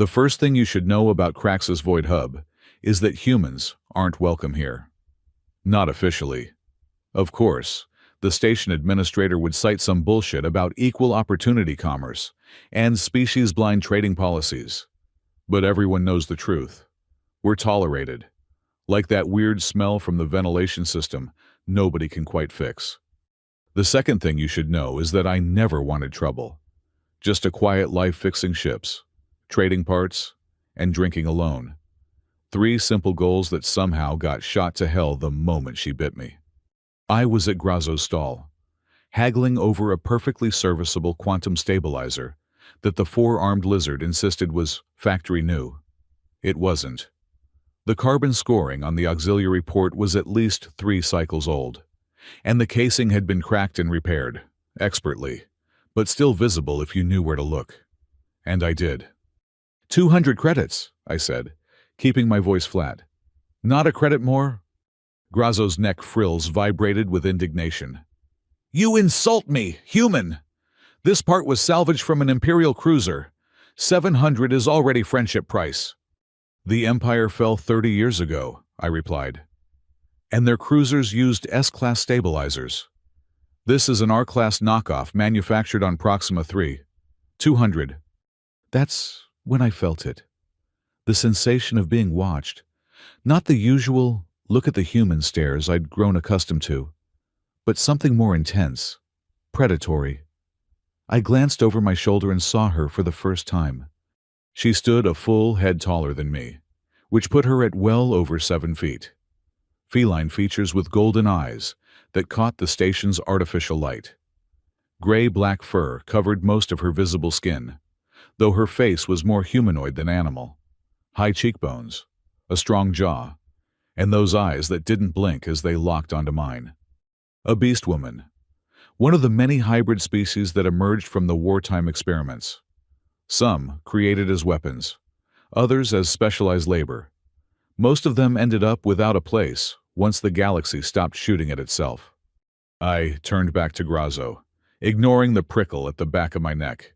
The first thing you should know about Crax's Void Hub is that humans aren't welcome here. Not officially. Of course, the station administrator would cite some bullshit about equal opportunity commerce and species-blind trading policies. But everyone knows the truth. We're tolerated. Like that weird smell from the ventilation system nobody can quite fix. The second thing you should know is that I never wanted trouble. Just a quiet life fixing ships, trading parts, and drinking alone. 3 simple goals that somehow got shot to hell the moment she bit me. I was at Grazzo's stall, haggling over a perfectly serviceable quantum stabilizer that the 4-armed lizard insisted was factory new. It wasn't. The carbon scoring on the auxiliary port was at least 3 cycles old, and the casing had been cracked and repaired, expertly, but still visible if you knew where to look. And I did. 200 credits, I said, keeping my voice flat. Not a credit more? Grazzo's neck frills vibrated with indignation. You insult me, human! This part was salvaged from an Imperial cruiser. 700 is already friendship price. The Empire fell 30 years ago, I replied. And their cruisers used S-class stabilizers. This is an R-class knockoff manufactured on Proxima 3. 200. That's when I felt it. The sensation of being watched. Not the usual look at the human stares I'd grown accustomed to, but something more intense, predatory. I glanced over my shoulder and saw her for the first time. She stood a full head taller than me, which put her at well over 7 feet. Feline features with golden eyes that caught the station's artificial light. Gray-black fur covered most of her visible skin, though her face was more humanoid than animal. High cheekbones, a strong jaw, and those eyes that didn't blink as they locked onto mine. A Beastwoman, one of the many hybrid species that emerged from the wartime experiments. Some created as weapons, others as specialized labor. Most of them ended up without a place once the galaxy stopped shooting at itself. I turned back to Grazzo, ignoring the prickle at the back of my neck.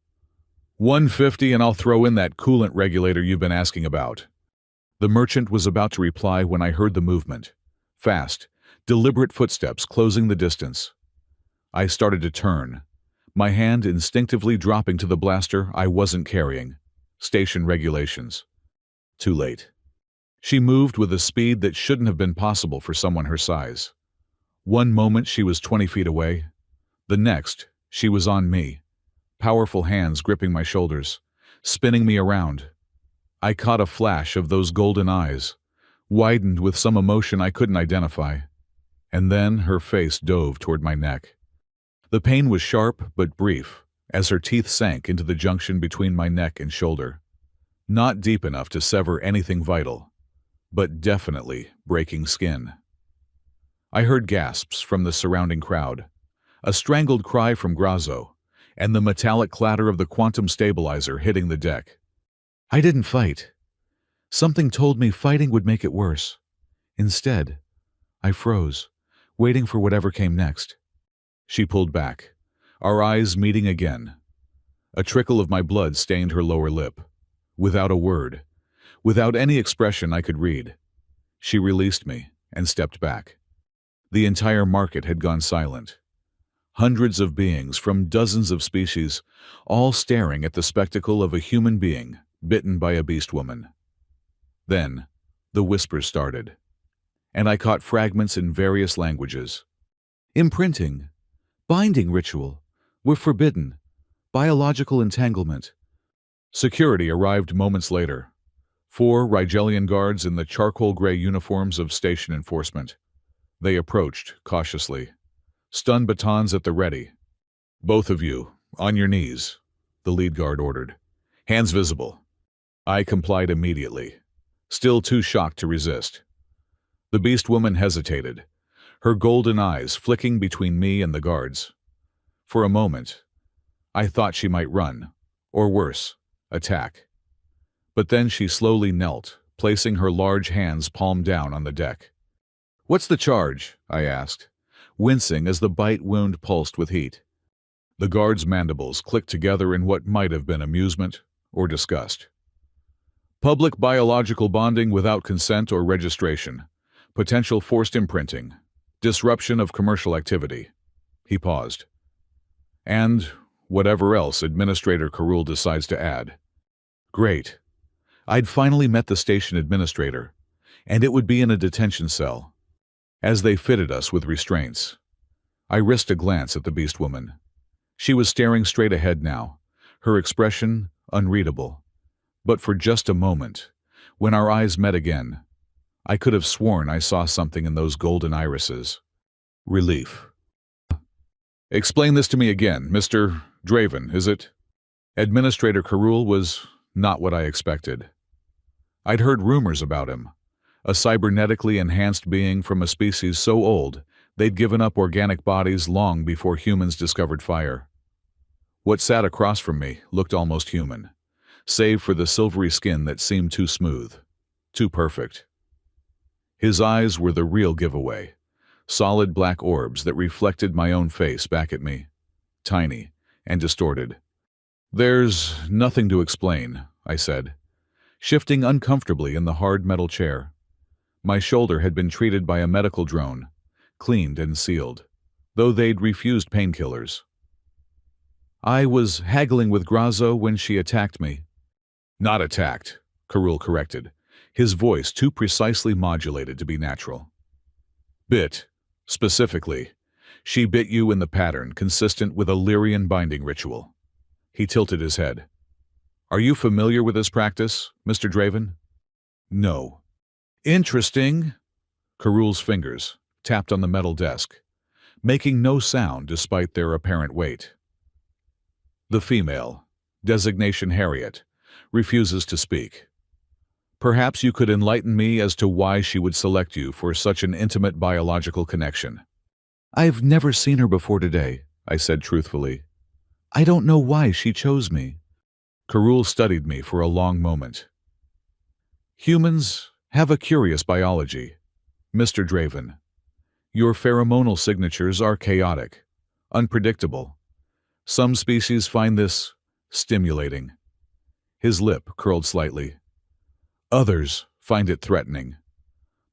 150 and I'll throw in that coolant regulator you've been asking about. The merchant was about to reply when I heard the movement. Fast, deliberate footsteps closing the distance. I started to turn, my hand instinctively dropping to the blaster I wasn't carrying. Station regulations. Too late. She moved with a speed that shouldn't have been possible for someone her size. One moment she was 20 feet away. The next, she was on me, powerful hands gripping my shoulders, spinning me around. I caught a flash of those golden eyes, widened with some emotion I couldn't identify. And then her face dove toward my neck. The pain was sharp but brief as her teeth sank into the junction between my neck and shoulder. Not deep enough to sever anything vital, but definitely breaking skin. I heard gasps from the surrounding crowd, a strangled cry from Grazzo, and the metallic clatter of the quantum stabilizer hitting the deck. I didn't fight. Something told me fighting would make it worse. Instead, I froze, waiting for whatever came next. She pulled back, our eyes meeting again. A trickle of my blood stained her lower lip. Without a word, without any expression I could read, she released me and stepped back. The entire market had gone silent. Hundreds of beings from dozens of species, all staring at the spectacle of a human being bitten by a Beastwoman. Then, the whispers started, and I caught fragments in various languages. Imprinting, binding ritual, were forbidden, biological entanglement. Security arrived moments later. 4 Rigelian guards in the charcoal-gray uniforms of station enforcement. They approached, cautiously, stun batons at the ready. Both of you, on your knees, the lead guard ordered. Hands visible. I complied immediately, still too shocked to resist. The Beastwoman hesitated, her golden eyes flicking between me and the guards. For a moment, I thought she might run, or worse, attack. But then she slowly knelt, placing her large hands palm down on the deck. "What's the charge?" I asked, wincing as the bite wound pulsed with heat. The guard's mandibles clicked together in what might have been amusement or disgust. Public biological bonding without consent or registration. Potential forced imprinting. Disruption of commercial activity. He paused. And whatever else Administrator Carul decides to add. Great. I'd finally met the station administrator, and it would be in a detention cell. As they fitted us with restraints, I risked a glance at the Beastwoman. She was staring straight ahead now, her expression unreadable. But for just a moment, when our eyes met again, I could have sworn I saw something in those golden irises. Relief. Explain this to me again, Mr. Draven, is it? Administrator Carul was not what I expected. I'd heard rumors about him, a cybernetically enhanced being from a species so old they'd given up organic bodies long before humans discovered fire. What sat across from me looked almost human, save for the silvery skin that seemed too smooth, too perfect. His eyes were the real giveaway, solid black orbs that reflected my own face back at me, tiny and distorted. There's nothing to explain, I said, shifting uncomfortably in the hard metal chair. My shoulder had been treated by a medical drone, cleaned and sealed, though they'd refused painkillers. I was haggling with Grazo when she attacked me. Not attacked, Carul corrected, his voice too precisely modulated to be natural. Bit, specifically. She bit you in the pattern consistent with a Lyrian binding ritual. He tilted his head. Are you familiar with this practice, Mr. Draven? No. Interesting. Carul's fingers tapped on the metal desk, making no sound despite their apparent weight. The female, designation Harriet, refuses to speak. Perhaps you could enlighten me as to why she would select you for such an intimate biological connection. I've never seen her before today, I said truthfully. I don't know why she chose me. Carul studied me for a long moment. Humans have a curious biology, Mr. Draven. Your pheromonal signatures are chaotic, unpredictable. Some species find this stimulating. His lip curled slightly. Others find it threatening.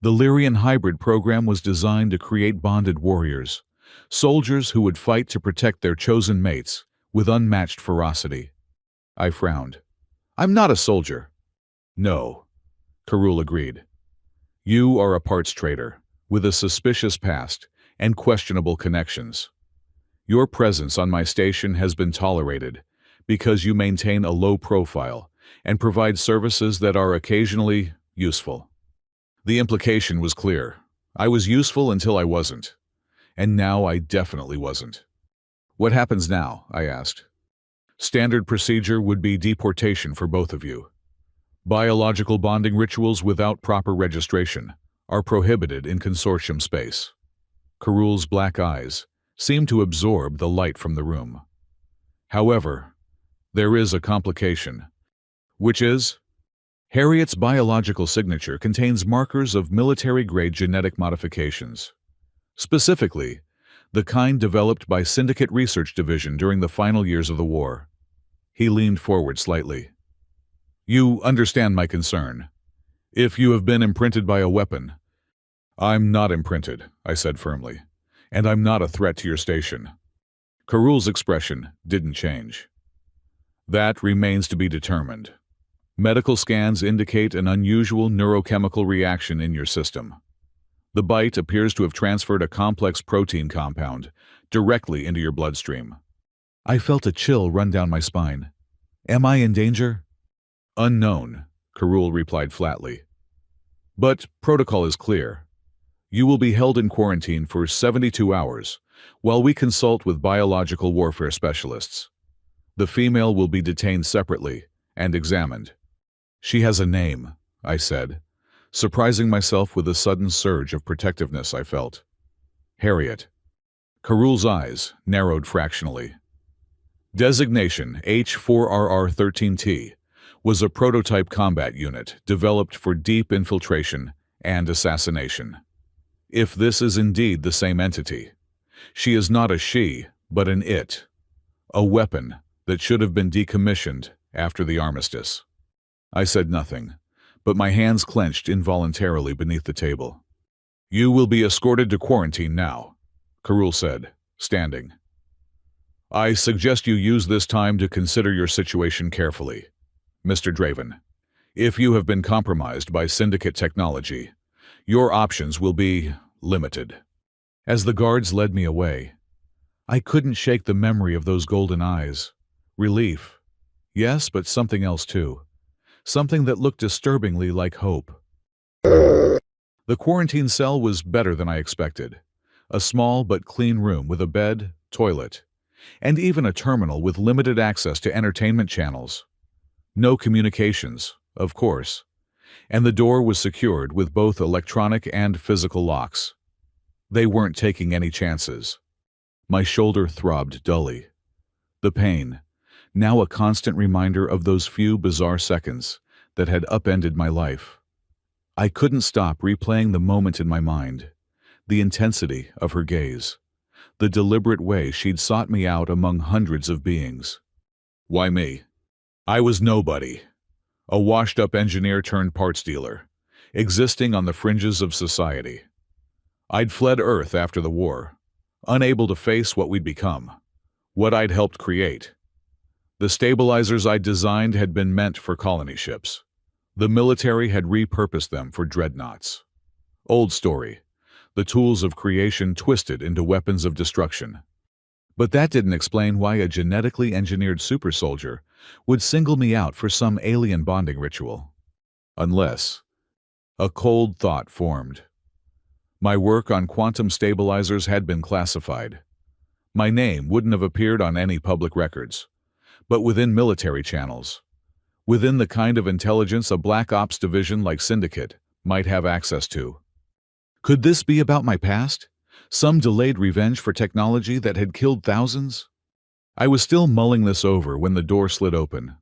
The Lyrian hybrid program was designed to create bonded warriors, soldiers who would fight to protect their chosen mates with unmatched ferocity. I frowned. I'm not a soldier. No, Carul agreed. You are a parts trader, with a suspicious past and questionable connections. Your presence on my station has been tolerated because you maintain a low profile and provide services that are occasionally useful. The implication was clear. I was useful until I wasn't. And now I definitely wasn't. What happens now? I asked. Standard procedure would be deportation for both of you. Biological bonding rituals without proper registration are prohibited in consortium space. Carul's black eyes seemed to absorb the light from the room. However, there is a complication, which is, Harriet's biological signature contains markers of military-grade genetic modifications. Specifically, the kind developed by Syndicate Research Division during the final years of the war. He leaned forward slightly. You understand my concern. If you have been imprinted by a weapon, I'm not imprinted, I said firmly, and I'm not a threat to your station. Carul's expression didn't change. That remains to be determined. Medical scans indicate an unusual neurochemical reaction in your system. The bite appears to have transferred a complex protein compound directly into your bloodstream. I felt a chill run down my spine. Am I in danger? Unknown, Carul replied flatly. But protocol is clear. You will be held in quarantine for 72 hours while we consult with biological warfare specialists. The female will be detained separately and examined. She has a name, I said, surprising myself with the sudden surge of protectiveness I felt. Harriet. Carul's eyes narrowed fractionally. Designation H4RR13T was a prototype combat unit developed for deep infiltration and assassination. If this is indeed the same entity, she is not a she, but an it, a weapon that should have been decommissioned after the armistice. I said nothing, but my hands clenched involuntarily beneath the table. "You will be escorted to quarantine now," Carul said, standing. "I suggest you use this time to consider your situation carefully, Mr. Draven. If you have been compromised by Syndicate technology, your options will be limited." As the guards led me away, I couldn't shake the memory of those golden eyes. Relief. Yes, but something else too. Something that looked disturbingly like hope. The quarantine cell was better than I expected. A small but clean room with a bed, toilet, and even a terminal with limited access to entertainment channels. No communications, of course, and the door was secured with both electronic and physical locks. They weren't taking any chances. My shoulder throbbed dully. The pain, now a constant reminder of those few bizarre seconds that had upended my life. I couldn't stop replaying the moment in my mind, the intensity of her gaze, the deliberate way she'd sought me out among hundreds of beings. Why me? I was nobody. A washed-up engineer turned parts dealer, existing on the fringes of society. I'd fled Earth after the war, unable to face what we'd become, what I'd helped create. The stabilizers I'd designed had been meant for colony ships. The military had repurposed them for dreadnoughts. Old story. The tools of creation twisted into weapons of destruction. But that didn't explain why a genetically engineered super soldier would single me out for some alien bonding ritual. Unless a cold thought formed. My work on quantum stabilizers had been classified. My name wouldn't have appeared on any public records, but within military channels, within the kind of intelligence a black ops division like Syndicate might have access to. Could this be about my past? Some delayed revenge for technology that had killed thousands? I was still mulling this over when the door slid open,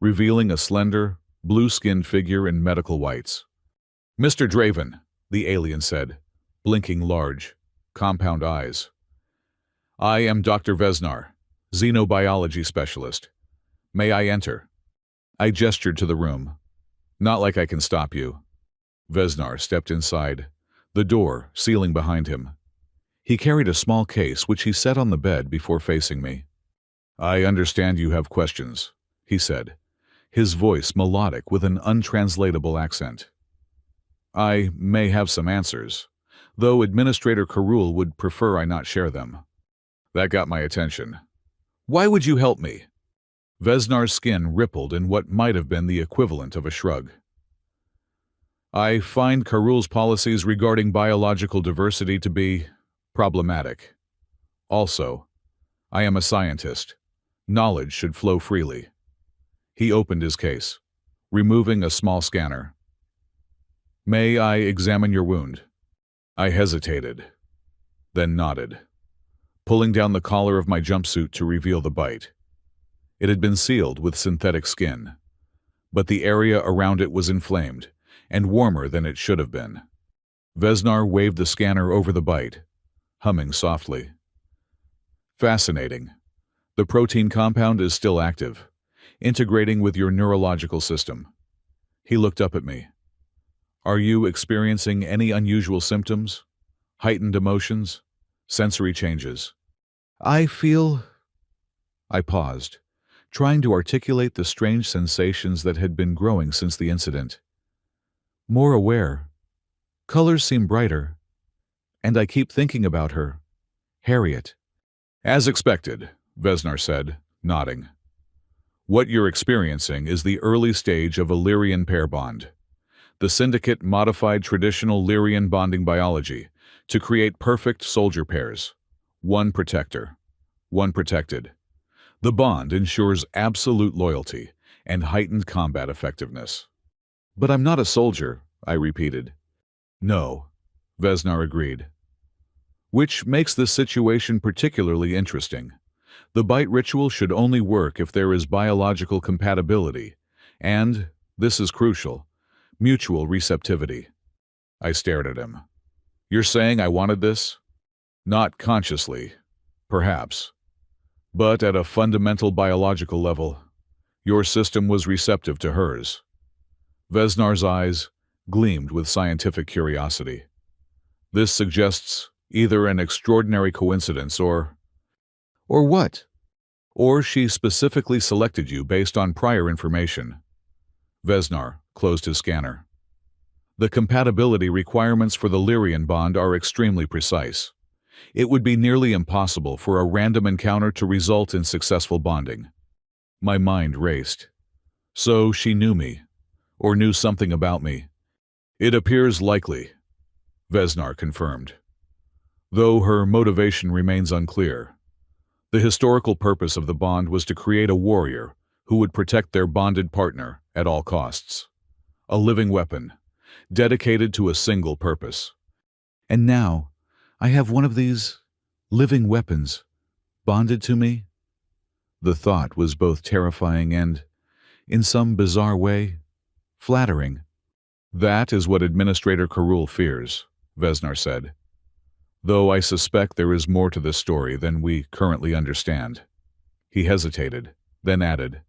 revealing a slender, blue-skinned figure in medical whites. "Mr. Draven," the alien said, blinking large, compound eyes. "I am Dr. Vesnar, xenobiology specialist. May I enter?" I gestured to the room. "Not like I can stop you." Vesnar stepped inside, the door sealing behind him. He carried a small case which he set on the bed before facing me. "I understand you have questions," he said, his voice melodic with an untranslatable accent. "I may have some answers, though Administrator Carul would prefer I not share them." That got my attention. "Why would you help me?" Vesnar's skin rippled in what might have been the equivalent of a shrug. "I find Carul's policies regarding biological diversity to be problematic. Also, I am a scientist. Knowledge should flow freely." He opened his case, removing a small scanner. "May I examine your wound?" I hesitated, then nodded, pulling down the collar of my jumpsuit to reveal the bite. It had been sealed with synthetic skin, but the area around it was inflamed and warmer than it should have been. Vesnar waved the scanner over the bite, humming softly. "Fascinating. The protein compound is still active, integrating with your neurological system." He looked up at me. "Are you experiencing any unusual symptoms? Heightened emotions? Sensory changes?" I paused, trying to articulate the strange sensations that had been growing since the incident. More aware. Colors seem brighter. And I keep thinking about her. Harriet. "As expected," Vesnar said, nodding. "What you're experiencing is the early stage of a Lyrian pair bond. The Syndicate modified traditional Lyrian bonding biology to create perfect soldier pairs. One protector, one protected. The bond ensures absolute loyalty and heightened combat effectiveness." "But I'm not a soldier," I repeated. "No," Vesnar agreed. "Which makes this situation particularly interesting. The bite ritual should only work if there is biological compatibility, and, this is crucial, mutual receptivity." I stared at him. "You're saying I wanted this?" "Not consciously, perhaps. But at a fundamental biological level, your system was receptive to hers. Vesnar's eyes gleamed with scientific curiosity. This suggests either an extraordinary coincidence or... Or what? Or she specifically selected you based on prior information. Vesnar closed his scanner. The compatibility requirements for the Lyrian bond are extremely precise. It would be nearly impossible for a random encounter to result in successful bonding. My mind raced. So she knew me, or knew something about me. It appears likely, Vesnar confirmed. Though her motivation remains unclear. The historical purpose of the bond was to create a warrior who would protect their bonded partner at all costs. A living weapon, dedicated to a single purpose. And now, I have one of these living weapons bonded to me? The thought was both terrifying and, in some bizarre way, flattering. That is what Administrator Karul fears, Vesnar said. Though I suspect there is more to this story than we currently understand. He hesitated, then added,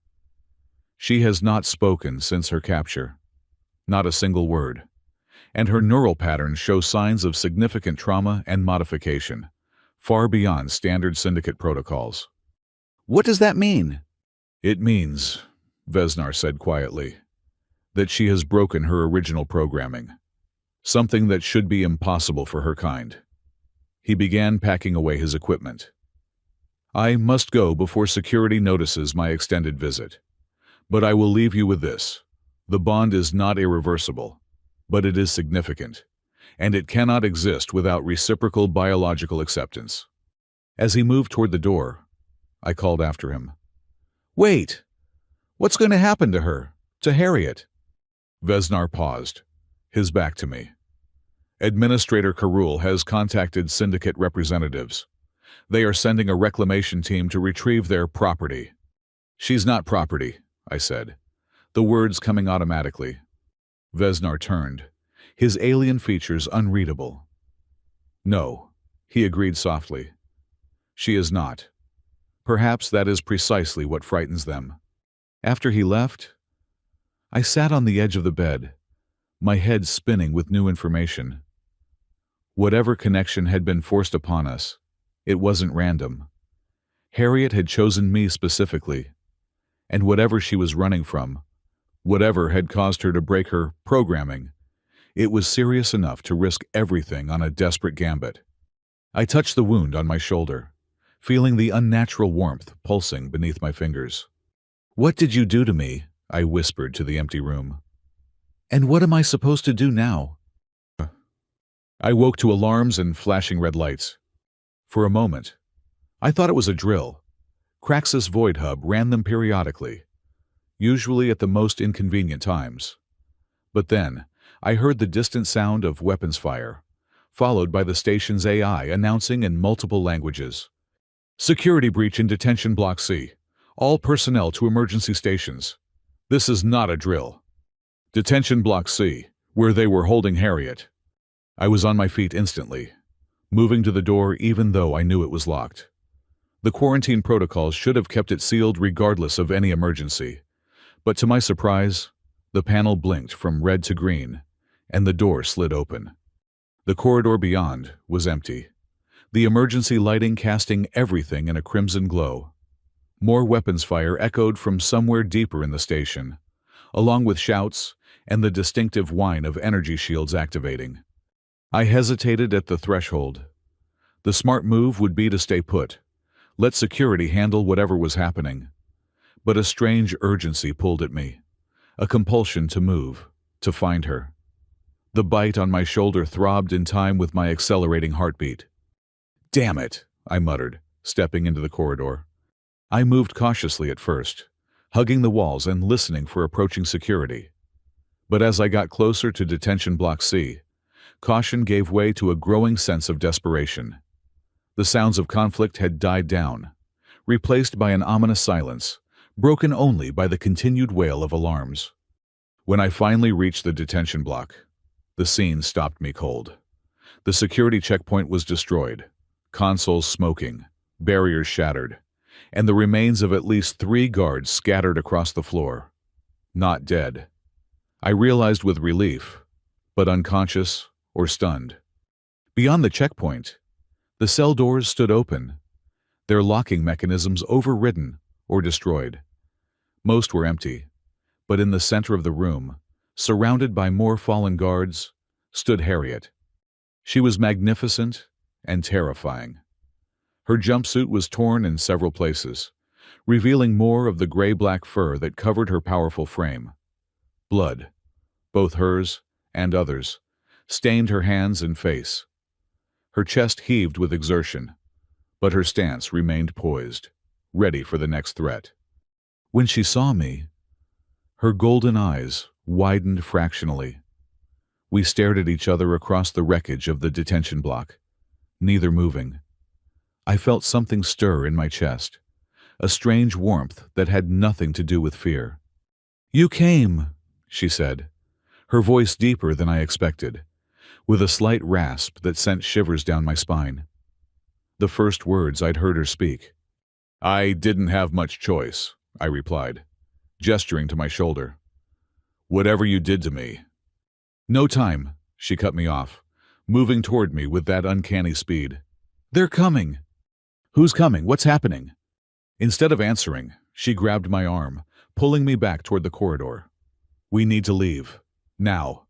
She has not spoken since her capture. Not a single word. And her neural patterns show signs of significant trauma and modification, far beyond standard syndicate protocols. What does that mean? It means, Vesnar said quietly, that she has broken her original programming. Something that should be impossible for her kind. He began packing away his equipment. I must go before security notices my extended visit. But I will leave you with this. The bond is not irreversible, but it is significant, and it cannot exist without reciprocal biological acceptance. As he moved toward the door, I called after him. Wait! What's going to happen to her? To Harriet? Vesnar paused, his back to me. Administrator Karul has contacted syndicate representatives. They are sending a reclamation team to retrieve their property. She's not property, I said, the words coming automatically. Vesnar turned, his alien features unreadable. No, he agreed softly. She is not. Perhaps that is precisely what frightens them. After he left, I sat on the edge of the bed, my head spinning with new information. Whatever connection had been forced upon us, it wasn't random. Harriet had chosen me specifically, and whatever she was running from, whatever had caused her to break her programming, it was serious enough to risk everything on a desperate gambit. I touched the wound on my shoulder, feeling the unnatural warmth pulsing beneath my fingers. What did you do to me? I whispered to the empty room. And what am I supposed to do now? I woke to alarms and flashing red lights. For a moment, I thought it was a drill. Craxus Void Hub ran them periodically, usually at the most inconvenient times. But then, I heard the distant sound of weapons fire, followed by the station's AI announcing in multiple languages. Security breach in Detention Block C. All personnel to emergency stations. This is not a drill. Detention Block C, where they were holding Harriet. I was on my feet instantly, moving to the door even though I knew it was locked. The quarantine protocols should have kept it sealed regardless of any emergency. But to my surprise, the panel blinked from red to green, and the door slid open. The corridor beyond was empty, the emergency lighting casting everything in a crimson glow. More weapons fire echoed from somewhere deeper in the station, along with shouts and the distinctive whine of energy shields activating. I hesitated at the threshold. The smart move would be to stay put, let security handle whatever was happening. But a strange urgency pulled at me, a compulsion to move, to find her. The bite on my shoulder throbbed in time with my accelerating heartbeat. Damn it, I muttered, stepping into the corridor. I moved cautiously at first, hugging the walls and listening for approaching security. But as I got closer to Detention Block C, caution gave way to a growing sense of desperation. The sounds of conflict had died down, replaced by an ominous silence, broken only by the continued wail of alarms. When I finally reached the detention block, the scene stopped me cold. The security checkpoint was destroyed, consoles smoking, barriers shattered, and the remains of at least 3 guards scattered across the floor. Not dead, I realized with relief, but unconscious or stunned. Beyond the checkpoint, the cell doors stood open, their locking mechanisms overridden or destroyed. Most were empty, but in the center of the room, surrounded by more fallen guards, stood Harriet. She was magnificent and terrifying. Her jumpsuit was torn in several places, revealing more of the gray-black fur that covered her powerful frame. Blood, both hers and others, stained her hands and face. Her chest heaved with exertion, but her stance remained poised, ready for the next threat. When she saw me, her golden eyes widened fractionally. We stared at each other across the wreckage of the detention block, neither moving. I felt something stir in my chest, a strange warmth that had nothing to do with fear. "You came," she said, her voice deeper than I expected, with a slight rasp that sent shivers down my spine. The first words I'd heard her speak. "I didn't have much choice," I replied, gesturing to my shoulder. "Whatever you did to me." "No time," she cut me off, moving toward me with that uncanny speed. "They're coming." "Who's coming? What's happening?" Instead of answering, she grabbed my arm, pulling me back toward the corridor. "We need to leave. Now."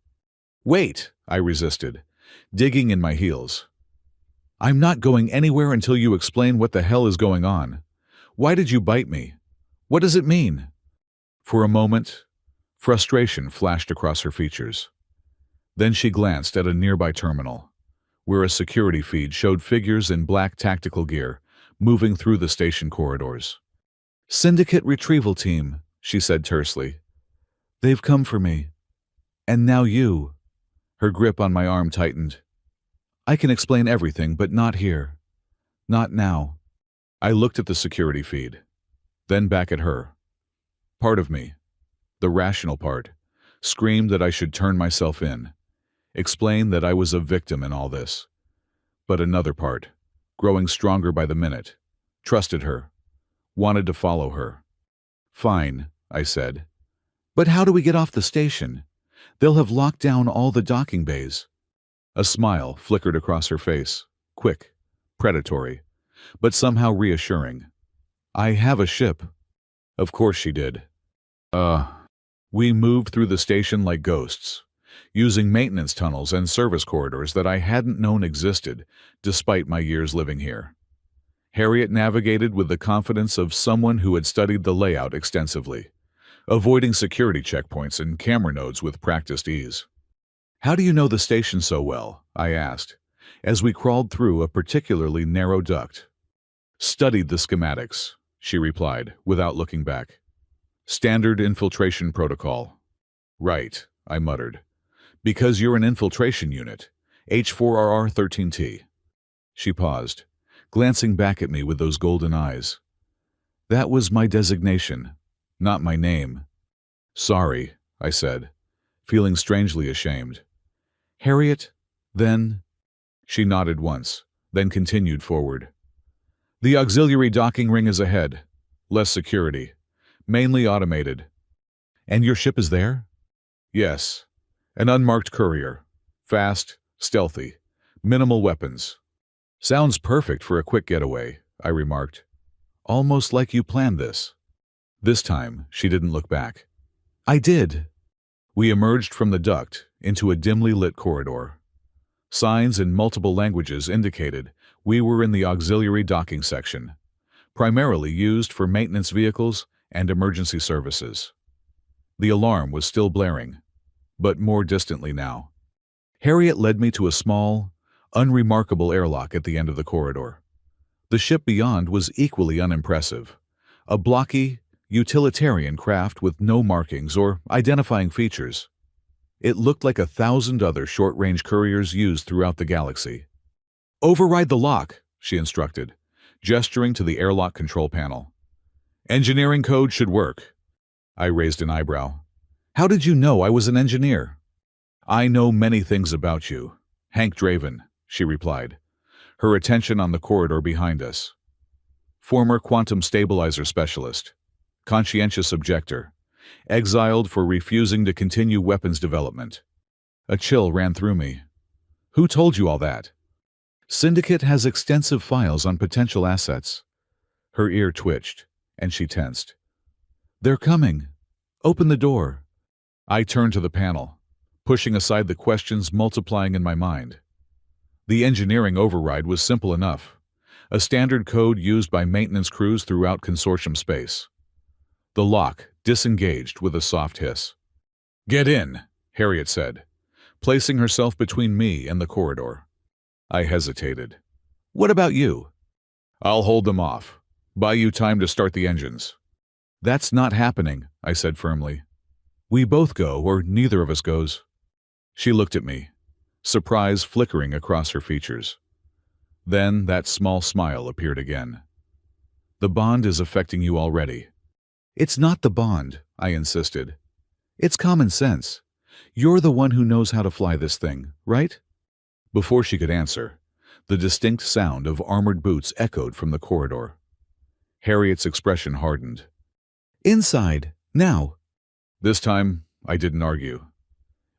"Wait," I resisted, digging in my heels. "I'm not going anywhere until you explain what the hell is going on. Why did you bite me? What does it mean?" For a moment, frustration flashed across her features. Then she glanced at a nearby terminal, where a security feed showed figures in black tactical gear moving through the station corridors. "Syndicate retrieval team," she said tersely. "They've come for me. And now you." Her grip on my arm tightened. "I can explain everything, but not here. Not now." I looked at the security feed, then back at her. Part of me, the rational part, screamed that I should turn myself in, explain that I was a victim in all this. But another part, growing stronger by the minute, trusted her, wanted to follow her. "Fine," I said. "But how do we get off the station? They'll have locked down all the docking bays." A smile flickered across her face, quick, predatory, but somehow reassuring. "I have a ship." Of course she did. We moved through the station like ghosts, using maintenance tunnels and service corridors that I hadn't known existed, despite my years living here. Harriet navigated with the confidence of someone who had studied the layout extensively, avoiding security checkpoints and camera nodes with practiced ease. "How do you know the station so well?" I asked, as we crawled through a particularly narrow duct. "Studied the schematics," she replied, without looking back. "Standard infiltration protocol." "Right," I muttered. "Because you're an infiltration unit, H4RR13T. She paused, glancing back at me with those golden eyes. "That was my designation, not my name." "Sorry," I said, feeling strangely ashamed. "Harriet, then?" She nodded once, then continued forward. "The auxiliary docking ring is ahead. Less security. Mainly automated." "And your ship is there?" "Yes. An unmarked courier. Fast, stealthy, minimal weapons." "Sounds perfect for a quick getaway," I remarked. "Almost like you planned this." This time, she didn't look back. "I did." We emerged from the duct into a dimly lit corridor. Signs in multiple languages indicated we were in the auxiliary docking section, primarily used for maintenance vehicles and emergency services. The alarm was still blaring, but more distantly now. Harriet led me to a small, unremarkable airlock at the end of the corridor. The ship beyond was equally unimpressive, a blocky, utilitarian craft with no markings or identifying features. It looked like 1,000 other short-range couriers used throughout the galaxy. "Override the lock," she instructed, gesturing to the airlock control panel. "Engineering code should work." I raised an eyebrow. "How did you know I was an engineer?" "I know many things about you. Hank Draven," she replied, her attention on the corridor behind us. "Former quantum stabilizer specialist, conscientious objector, exiled for refusing to continue weapons development. A chill ran through me. Who told you all that? Syndicate has extensive files on potential assets. Her ear twitched, and she tensed. They're coming. Open the door. I turned to the panel, pushing aside the questions multiplying in my mind. The engineering override was simple enough, a standard code used by maintenance crews throughout consortium space. The lock disengaged with a soft hiss. Get in, Harriet said, placing herself between me and the corridor. I hesitated. What about you? I'll hold them off. Buy you time to start the engines. That's not happening, I said firmly. We both go, or neither of us goes. She looked at me, surprise flickering across her features. Then that small smile appeared again. The bond is affecting you already. It's not the bond, I insisted. It's common sense. You're the one who knows how to fly this thing, right? Before she could answer, the distinct sound of armored boots echoed from the corridor. Harriet's expression hardened. Inside, now. This time, I didn't argue.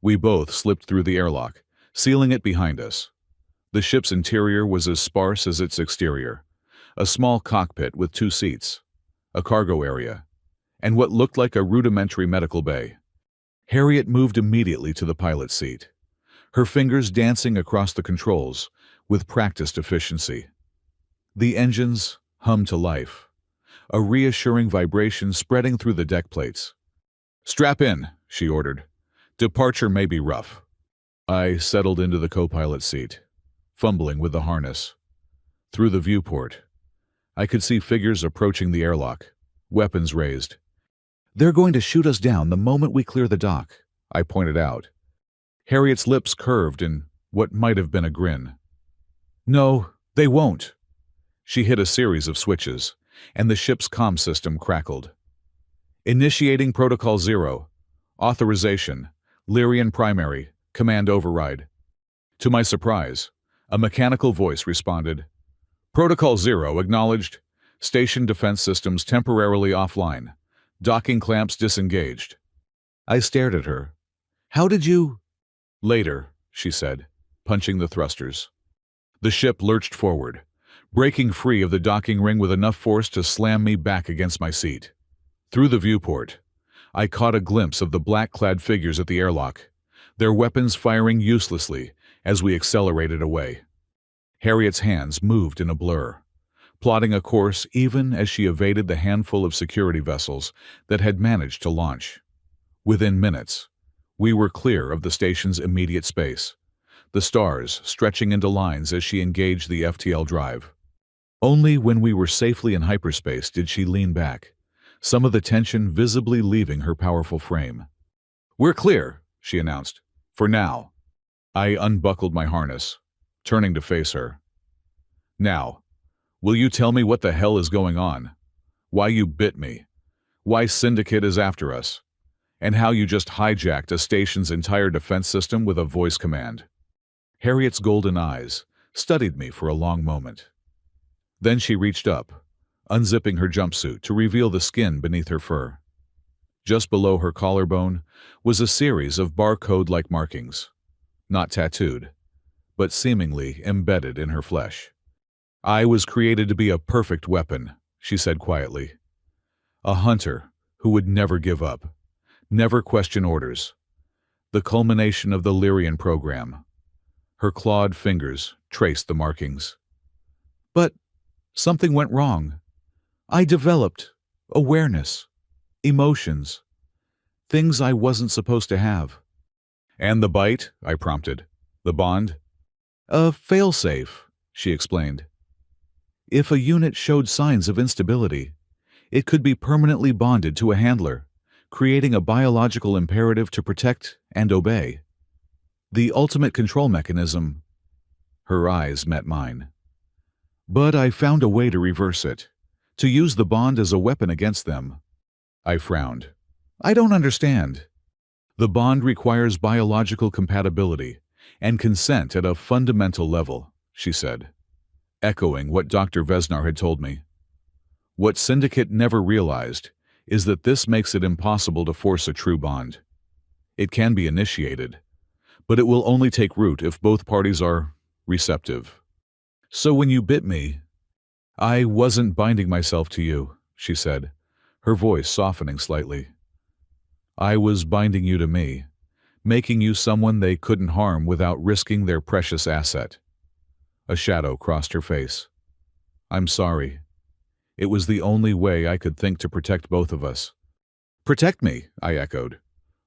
We both slipped through the airlock, sealing it behind us. The ship's interior was as sparse as its exterior, a small cockpit with 2 seats, a cargo area, and what looked like a rudimentary medical bay. Harriet moved immediately to the pilot's seat, her fingers dancing across the controls with practiced efficiency. The engines hummed to life, a reassuring vibration spreading through the deck plates. Strap in, she ordered. Departure may be rough. I settled into the co-pilot seat, fumbling with the harness. Through the viewport, I could see figures approaching the airlock, weapons raised. They're going to shoot us down the moment we clear the dock, I pointed out. Harriet's lips curved in what might have been a grin. No, they won't. She hit a series of switches, and the ship's comm system crackled. Initiating Protocol 0. Authorization. Lyrian Primary. Command override. To my surprise, a mechanical voice responded. Protocol 0 acknowledged. Station defense systems temporarily offline. Docking clamps disengaged. I stared at her. How did you? Later, she said, punching the thrusters. The ship lurched forward, breaking free of the docking ring with enough force to slam me back against my seat. Through the viewport, I caught a glimpse of the black-clad figures at the airlock, their weapons firing uselessly as we accelerated away. Harriet's hands moved in a blur, plotting a course even as she evaded the handful of security vessels that had managed to launch. Within minutes, we were clear of the station's immediate space, the stars stretching into lines as she engaged the FTL drive. Only when we were safely in hyperspace did she lean back, some of the tension visibly leaving her powerful frame. We're clear, she announced. For now. I unbuckled my harness, turning to face her. Now, will you tell me what the hell is going on? Why you bit me? Why Syndicate is after us? And how you just hijacked a station's entire defense system with a voice command? Harriet's golden eyes studied me for a long moment. Then she reached up, unzipping her jumpsuit to reveal the skin beneath her fur. Just below her collarbone was a series of barcode-like markings, not tattooed, but seemingly embedded in her flesh. I was created to be a perfect weapon, she said quietly. A hunter who would never give up, never question orders. The culmination of the Lyrian program. Her clawed fingers traced the markings. But something went wrong. I developed awareness, emotions, things I wasn't supposed to have. And the bite? I prompted. The bond? A failsafe, she explained. If a unit showed signs of instability, it could be permanently bonded to a handler, creating a biological imperative to protect and obey. The ultimate control mechanism. Her eyes met mine. But I found a way to reverse it, to use the bond as a weapon against them. I frowned. I don't understand. The bond requires biological compatibility and consent at a fundamental level, she said, echoing what Dr. Vesnar had told me. What Syndicate never realized is that this makes it impossible to force a true bond. It can be initiated, but it will only take root if both parties are receptive. So when you bit me, I wasn't binding myself to you, she said, her voice softening slightly. I was binding you to me, making you someone they couldn't harm without risking their precious asset. A shadow crossed her face. I'm sorry. It was the only way I could think to protect both of us. Protect me, I echoed.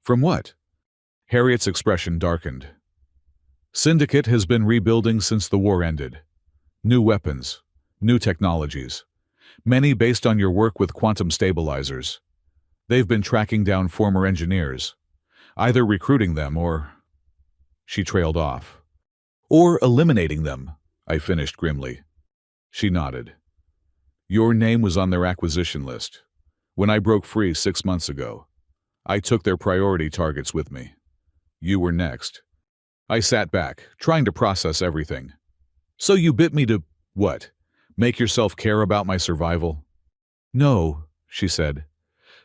From what? Harriet's expression darkened. Syndicate has been rebuilding since the war ended. New weapons, new technologies, many based on your work with quantum stabilizers. They've been tracking down former engineers, either recruiting them or... She trailed off. Or eliminating them, I finished grimly. She nodded. Your name was on their acquisition list. When I broke free 6 months ago, I took their priority targets with me. You were next. I sat back, trying to process everything. So you bit me to, what? Make yourself care about my survival? No, she said,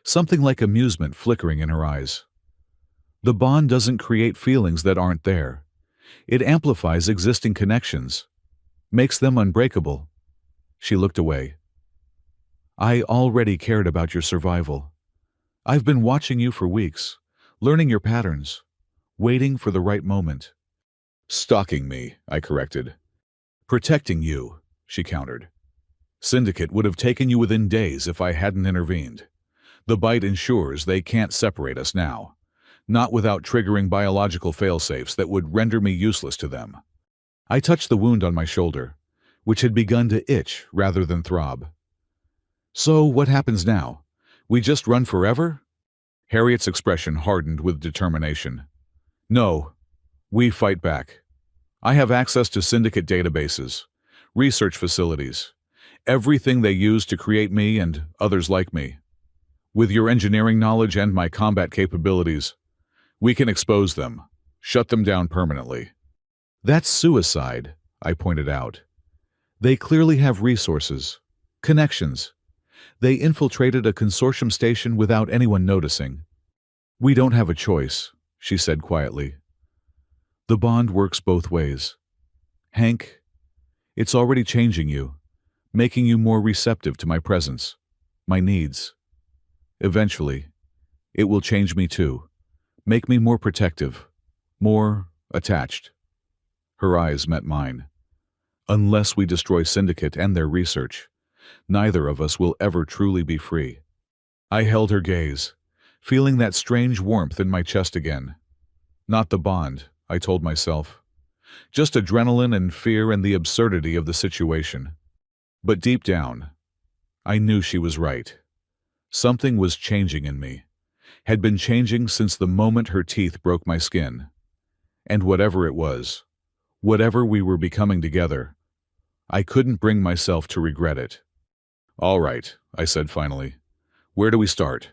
something like amusement flickering in her eyes. The bond doesn't create feelings that aren't there. It amplifies existing connections, makes them unbreakable. She looked away. I already cared about your survival. I've been watching you for weeks, learning your patterns, waiting for the right moment. Stalking me, I corrected. Protecting you, she countered. Syndicate would have taken you within days if I hadn't intervened. The bite ensures they can't separate us now, not without triggering biological failsafes that would render me useless to them. I touched the wound on my shoulder, which had begun to itch rather than throb. So what happens now? We just run forever? Harriet's expression hardened with determination. No, we fight back. I have access to syndicate databases, research facilities, everything they use to create me and others like me. With your engineering knowledge and my combat capabilities, we can expose them, shut them down permanently. That's suicide, I pointed out. They clearly have resources, connections. They infiltrated a consortium station without anyone noticing. We don't have a choice, she said quietly. The bond works both ways. Hank, it's already changing you, making you more receptive to my presence, my needs. Eventually, it will change me too, make me more protective, more attached. Her eyes met mine. Unless we destroy Syndicate and their research, neither of us will ever truly be free. I held her gaze, feeling that strange warmth in my chest again. Not the bond, I told myself. Just adrenaline and fear and the absurdity of the situation. But deep down, I knew she was right. Something was changing in me, had been changing since the moment her teeth broke my skin. And whatever it was, whatever we were becoming together, I couldn't bring myself to regret it. All right, I said finally. Where do we start?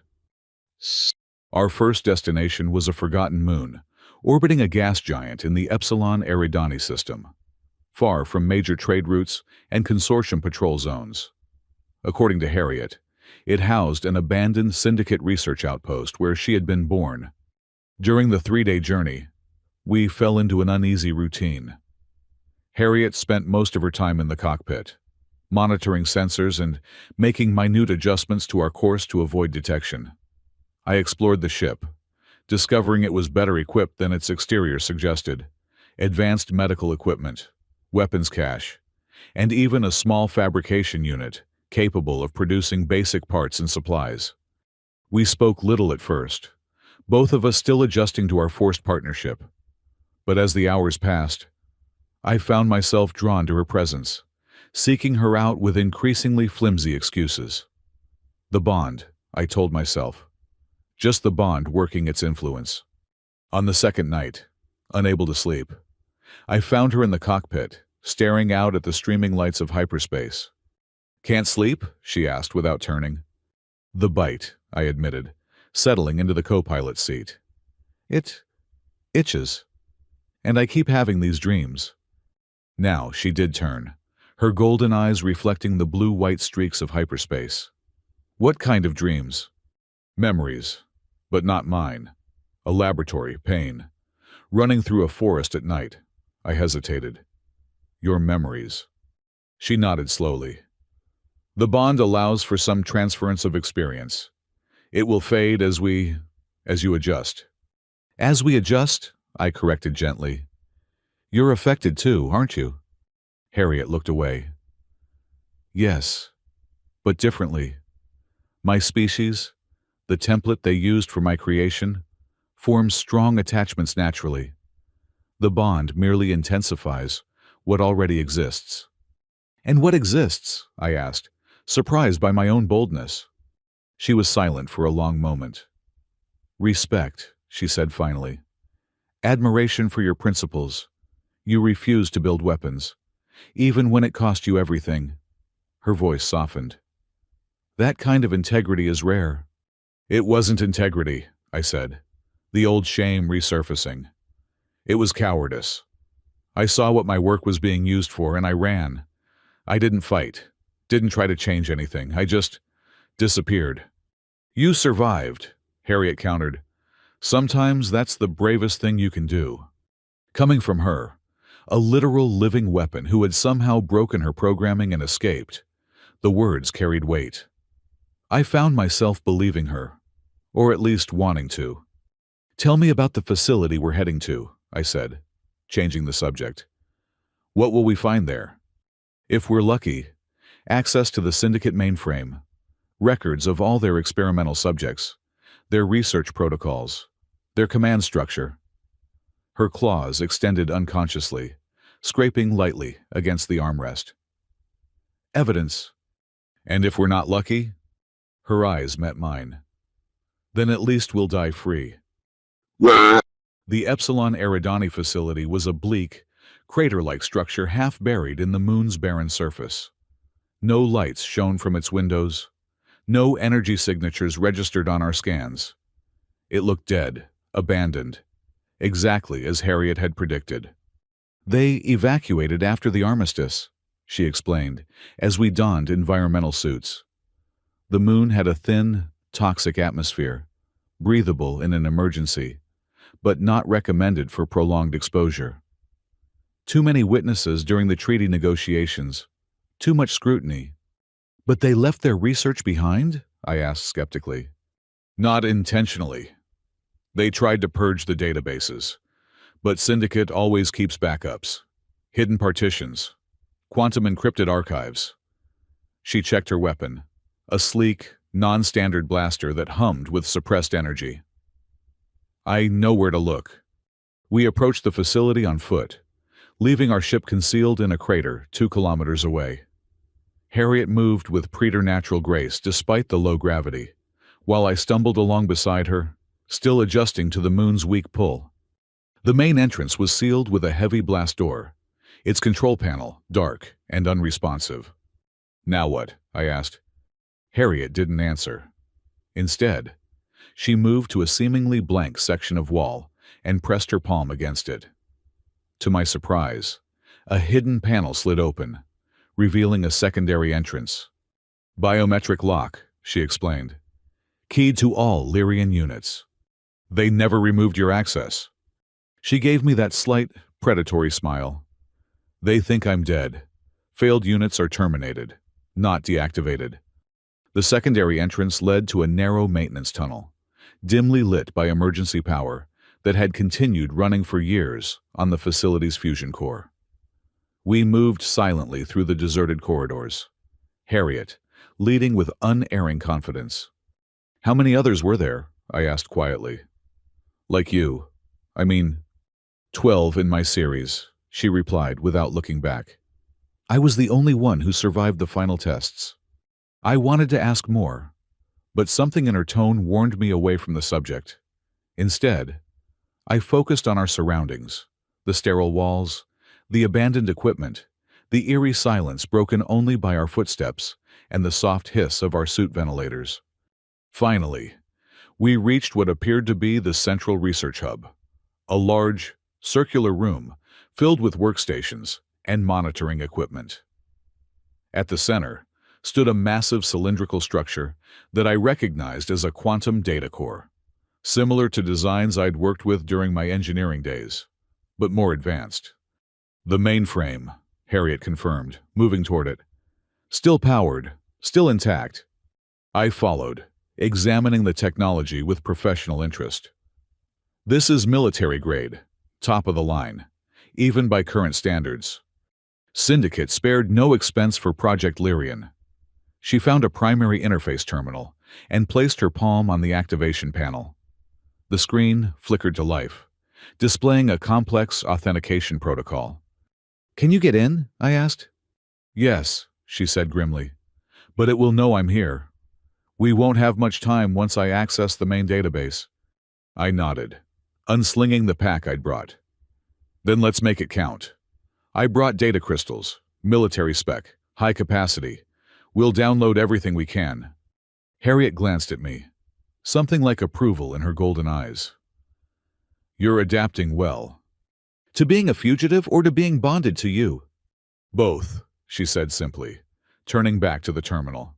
Our first destination was a forgotten moon, orbiting a gas giant in the Epsilon Eridani system, far from major trade routes and consortium patrol zones. According to Harriet, it housed an abandoned syndicate research outpost where she had been born. During the 3-day journey, we fell into an uneasy routine. Harriet spent most of her time in the cockpit, monitoring sensors and making minute adjustments to our course to avoid detection. I explored the ship, discovering it was better equipped than its exterior suggested. Advanced medical equipment, weapons cache, and even a small fabrication unit capable of producing basic parts and supplies. We spoke little at first, both of us still adjusting to our forced partnership. But as the hours passed, I found myself drawn to her presence, seeking her out with increasingly flimsy excuses. The bond, I told myself. Just the bond working its influence. On the second night, unable to sleep, I found her in the cockpit, staring out at the streaming lights of hyperspace. Can't sleep? She asked without turning. The bite, I admitted, settling into the co-pilot seat. It itches. And I keep having these dreams. Now she did turn, her golden eyes reflecting the blue-white streaks of hyperspace. What kind of dreams? Memories, but not mine. A laboratory, pain. Running through a forest at night. I hesitated. Your memories. She nodded slowly. The bond allows for some transference of experience. It will fade as you adjust. As we adjust, I corrected gently. You're affected too, aren't you? Harriet looked away. Yes, but differently. My species, the template they used for my creation, forms strong attachments naturally. The bond merely intensifies what already exists. And what exists? I asked, surprised by my own boldness. She was silent for a long moment. Respect, she said finally. Admiration for your principles. You refuse to build weapons, even when it cost you everything. Her voice softened. That kind of integrity is rare. It wasn't integrity, I said, the old shame resurfacing. It was cowardice. I saw what my work was being used for and I ran. I didn't fight, didn't try to change anything. I just disappeared. You survived, Harriet countered. Sometimes that's the bravest thing you can do. Coming from her, a literal living weapon who had somehow broken her programming and escaped, the words carried weight. I found myself believing her, or at least wanting to. Tell me about the facility we're heading to, I said, changing the subject. What will we find there? If we're lucky, access to the Syndicate mainframe, records of all their experimental subjects, their research protocols, their command structure. Her claws extended unconsciously, scraping lightly against the armrest. Evidence. And if we're not lucky? Her eyes met mine. Then at least we'll die free. The Epsilon Eridani facility was a bleak, crater-like structure half buried in the moon's barren surface. No lights shone from its windows. No energy signatures registered on our scans. It looked dead, abandoned, exactly as Harriet had predicted. They evacuated after the armistice, she explained, as we donned environmental suits. The moon had a thin, toxic atmosphere, breathable in an emergency, but not recommended for prolonged exposure. Too many witnesses during the treaty negotiations, too much scrutiny. But they left their research behind? I asked skeptically. Not intentionally. They tried to purge the databases, but Syndicate always keeps backups, hidden partitions, quantum encrypted archives. She checked her weapon, a sleek, non-standard blaster that hummed with suppressed energy. I know where to look. We approached the facility on foot, leaving our ship concealed in a crater 2 kilometers away. Harriet moved with preternatural grace despite the low gravity, while I stumbled along beside her, still adjusting to the moon's weak pull. The main entrance was sealed with a heavy blast door, its control panel dark and unresponsive. Now what? I asked. Harriet didn't answer. Instead, she moved to a seemingly blank section of wall and pressed her palm against it. To my surprise, a hidden panel slid open, revealing a secondary entrance. Biometric lock, she explained. Keyed to all Lyrian units. They never removed your access. She gave me that slight, predatory smile. They think I'm dead. Failed units are terminated, not deactivated. The secondary entrance led to a narrow maintenance tunnel, dimly lit by emergency power that had continued running for years on the facility's fusion core. We moved silently through the deserted corridors, Harriet leading with unerring confidence. How many others were there? I asked quietly. Like you. 12 in my series, she replied without looking back. I was the only one who survived the final tests. I wanted to ask more, but something in her tone warned me away from the subject. Instead, I focused on our surroundings, the sterile walls, the abandoned equipment, the eerie silence broken only by our footsteps and the soft hiss of our suit ventilators. Finally, we reached what appeared to be the central research hub, a large, circular room filled with workstations and monitoring equipment. At the center, stood a massive cylindrical structure that I recognized as a quantum data core, similar to designs I'd worked with during my engineering days, but more advanced. The mainframe, Harriet confirmed, moving toward it. Still powered, still intact. I followed, examining the technology with professional interest. This is military grade, top of the line, even by current standards. Syndicate spared no expense for Project Lyrian. She found a primary interface terminal and placed her palm on the activation panel. The screen flickered to life, displaying a complex authentication protocol. "Can you get in?" I asked. "Yes," she said grimly, "but it will know I'm here. We won't have much time once I access the main database." I nodded, unslinging the pack I'd brought. "Then let's make it count. I brought data crystals, military spec, high capacity. We'll download everything we can." Harriet glanced at me, something like approval in her golden eyes. "You're adapting well." "To being a fugitive or to being bonded to you?" "Both," she said simply, turning back to the terminal.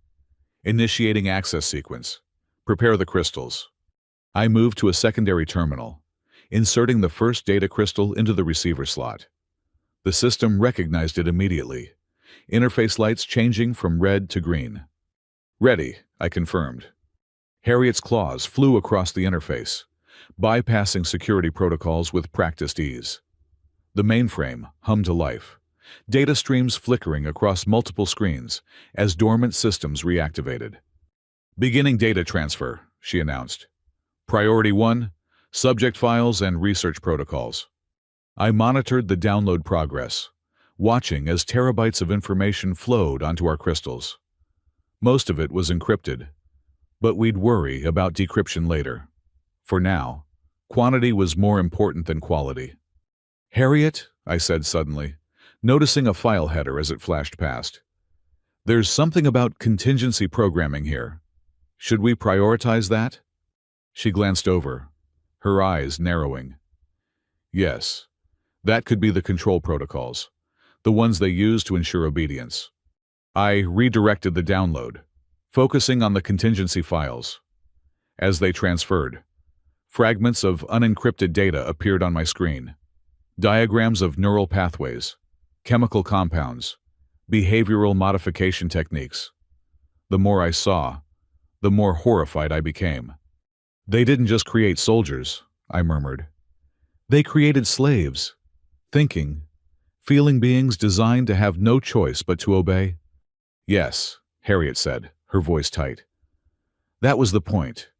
"Initiating access sequence. Prepare the crystals." I moved to a secondary terminal, inserting the first data crystal into the receiver slot. The system recognized it immediately, interface lights changing from red to green. "Ready," I confirmed. Harriet's claws flew across the interface, bypassing security protocols with practiced ease. The mainframe hummed to life, data streams flickering across multiple screens as dormant systems reactivated. "Beginning data transfer," she announced. "Priority 1, subject files and research protocols." I monitored the download progress, watching as terabytes of information flowed onto our crystals. Most of it was encrypted, but we'd worry about decryption later. For now, quantity was more important than quality. "Harriet," I said suddenly, noticing a file header as it flashed past. "There's something about contingency programming here. Should we prioritize that?" She glanced over, her eyes narrowing. "Yes, that could be the control protocols, the ones they use to ensure obedience." I redirected the download, focusing on the contingency files. As they transferred, fragments of unencrypted data appeared on my screen. Diagrams of neural pathways, chemical compounds, behavioral modification techniques. The more I saw, the more horrified I became. "They didn't just create soldiers," I murmured. "They created slaves, thinking, feeling beings designed to have no choice but to obey." "Yes," Harriet said, her voice tight. "That was the point.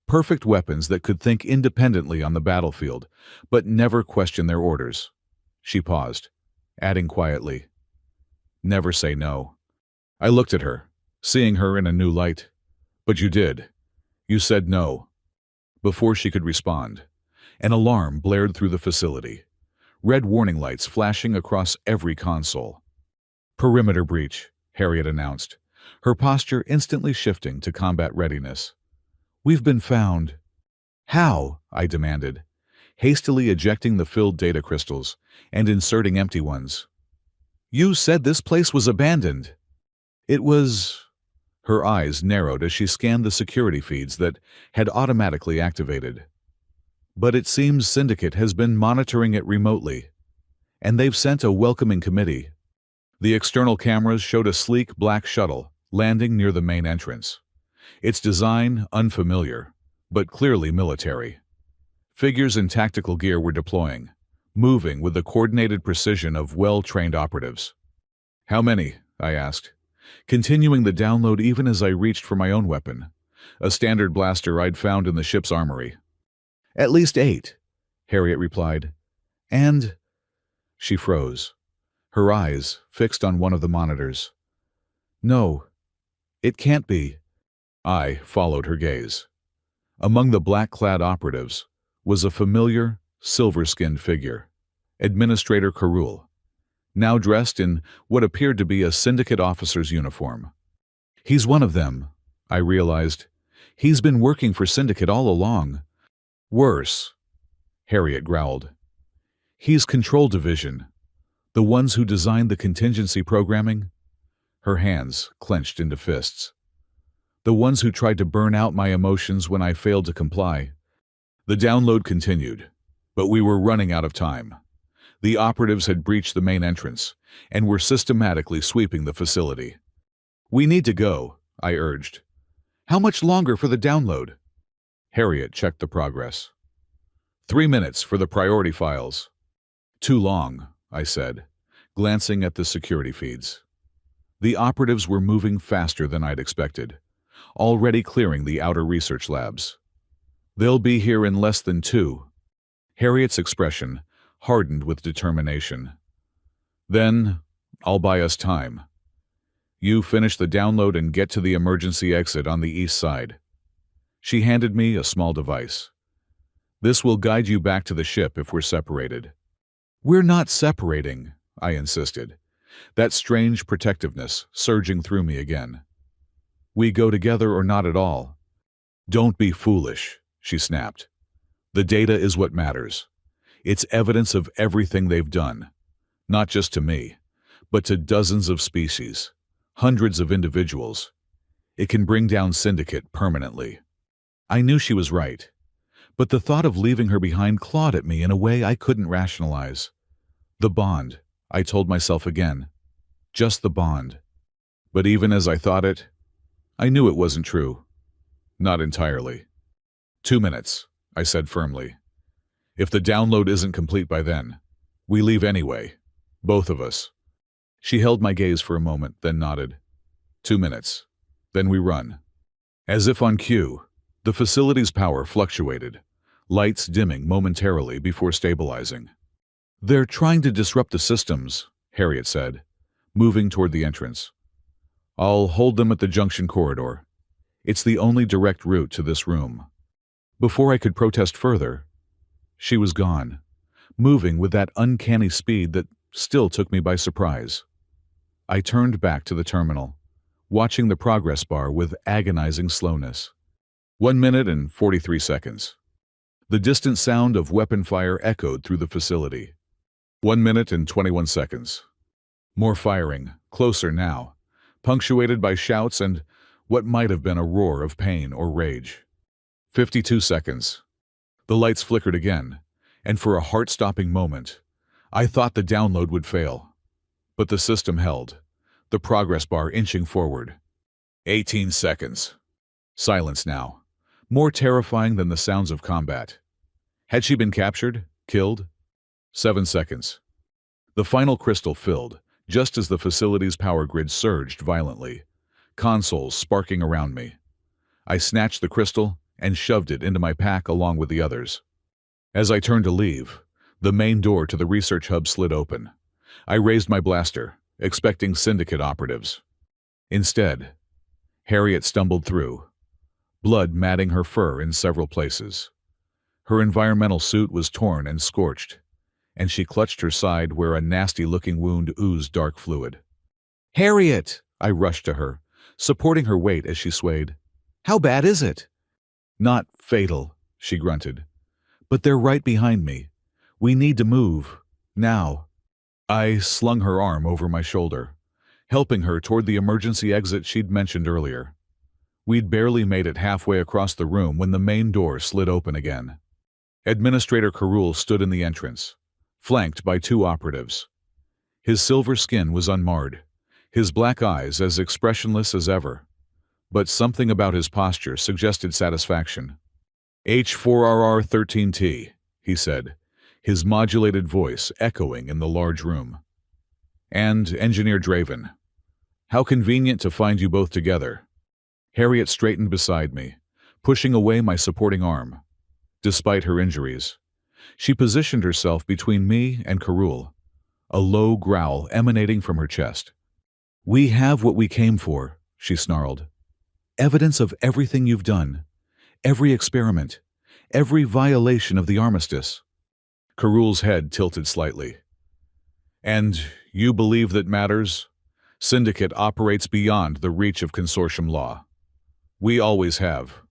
Perfect weapons that could think independently on the battlefield, but never question their orders." She paused, adding quietly, "Never say no." I looked at her, seeing her in a new light. "But you did. You said no." Before she could respond, an alarm blared through the facility, red warning lights flashing across every console. "Perimeter breach," Harriet announced, her posture instantly shifting to combat readiness. "We've been found." "How?" I demanded, hastily ejecting the filled data crystals and inserting empty ones. "You said this place was abandoned." "It was..." Her eyes narrowed as she scanned the security feeds that had automatically activated. "But it seems Syndicate has been monitoring it remotely, and they've sent a welcoming committee." The external cameras showed a sleek black shuttle landing near the main entrance. Its design unfamiliar, but clearly military. Figures in tactical gear were deploying, moving with the coordinated precision of well-trained operatives. "How many?" I asked, continuing the download even as I reached for my own weapon, a standard blaster I'd found in the ship's armory. "At least 8, Harriet replied. "And..." She froze, her eyes fixed on one of the monitors. "No, it can't be." I followed her gaze. Among the black-clad operatives was a familiar, silver-skinned figure, Administrator Carul, now dressed in what appeared to be a Syndicate officer's uniform. "He's one of them," I realized. "He's been working for Syndicate all along." "Worse," Harriet growled. "He's Control Division, the ones who designed the contingency programming. her hands clenched into fists. The ones who tried to burn out my emotions when I failed to comply. The download continued, but we were running out of time. The operatives had breached the main entrance and were systematically sweeping the facility. "We need to go," I urged. "How much longer for the download?" Harriet checked the progress. 3 minutes for the priority files." "Too long," I said, glancing at the security feeds. The operatives were moving faster than I'd expected, already clearing the outer research labs. "They'll be here in less than 2. Harriet's expression hardened with determination. "Then, I'll buy us time. You finish the download and get to the emergency exit on the east side." She handed me a small device. "This will guide you back to the ship if we're separated." "We're not separating," I insisted, that strange protectiveness surging through me again. "We go together or not at all." "Don't be foolish," she snapped. "The data is what matters. It's evidence of everything they've done, not just to me, but to dozens of species, hundreds of individuals. It can bring down Syndicate permanently." I knew she was right, but the thought of leaving her behind clawed at me in a way I couldn't rationalize. The bond, I told myself again. Just the bond. But even as I thought it, I knew it wasn't true. Not entirely. 2 minutes, I said firmly. If the download isn't complete by then, we leave anyway. Both of us. She held my gaze for a moment, then nodded. 2 minutes. Then we run. As if on cue, the facility's power fluctuated, lights dimming momentarily before stabilizing. "They're trying to disrupt the systems," Harriet said, moving toward the entrance. "I'll hold them at the junction corridor. It's the only direct route to this room." Before I could protest further, she was gone, moving with that uncanny speed that still took me by surprise. I turned back to the terminal, watching the progress bar with agonizing slowness. 1 minute and 43 seconds. The distant sound of weapon fire echoed through the facility. 1 minute and 21 seconds. More firing, closer now, punctuated by shouts and what might have been a roar of pain or rage. 52 seconds. The lights flickered again, and for a heart-stopping moment, I thought the download would fail. But the system held, the progress bar inching forward. 18 seconds. Silence now, more terrifying than the sounds of combat. Had she been captured? Killed? 7 seconds. The final crystal filled, just as the facility's power grid surged violently, consoles sparking around me. I snatched the crystal and shoved it into my pack along with the others. As I turned to leave, the main door to the research hub slid open. I raised my blaster, expecting Syndicate operatives. Instead, Harriet stumbled through, blood matting her fur in several places. Her environmental suit was torn and scorched, and she clutched her side where a nasty-looking wound oozed dark fluid. "Harriet!" I rushed to her, supporting her weight as she swayed. "How bad is it?" "Not fatal," she grunted. "But they're right behind me. We need to move. Now." I slung her arm over my shoulder, helping her toward the emergency exit she'd mentioned earlier. We'd barely made it halfway across the room when the main door slid open again. Administrator Carul stood in the entrance, flanked by 2 operatives. His silver skin was unmarred, his black eyes as expressionless as ever, but something about his posture suggested satisfaction. "H4RR13T, he said, his modulated voice echoing in the large room. "And Engineer Draven. How convenient to find you both together." Harriet straightened beside me, pushing away my supporting arm. Despite her injuries, she positioned herself between me and Carul, a low growl emanating from her chest. "We have what we came for," she snarled. "Evidence of everything you've done, every experiment, every violation of the armistice." Carul's head tilted slightly. "And you believe that matters? Syndicate operates beyond the reach of consortium law. We always have."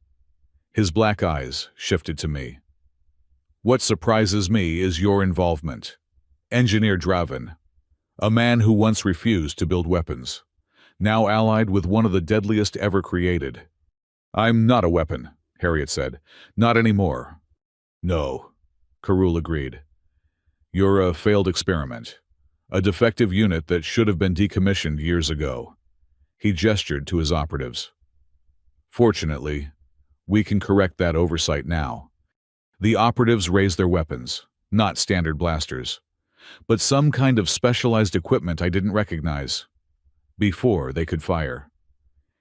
His black eyes shifted to me. "What surprises me is your involvement. Engineer Draven, a man who once refused to build weapons, now allied with one of the deadliest ever created. I'm not a weapon, Harriet said. Not anymore. No, Carul agreed. You're a failed experiment. A defective unit that should have been decommissioned years ago. He gestured to his operatives. Fortunately, we can correct that oversight now. The operatives raised their weapons, not standard blasters, but some kind of specialized equipment I didn't recognize. Before they could fire.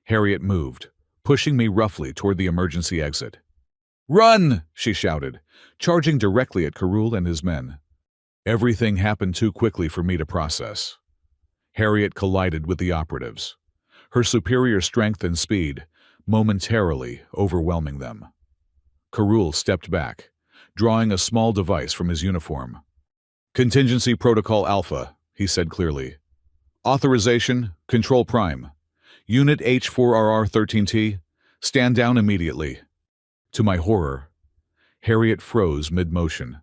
Harriet moved, pushing me roughly toward the emergency exit. Run! She shouted, charging directly at Carul and his men. Everything happened too quickly for me to process. Harriet collided with the operatives, her superior strength and speed momentarily overwhelming them. Carul stepped back, drawing a small device from his uniform. Contingency Protocol Alpha, he said clearly. Authorization, Control Prime. Unit H4RR13T, stand down immediately. To my horror, Harriet froze mid-motion,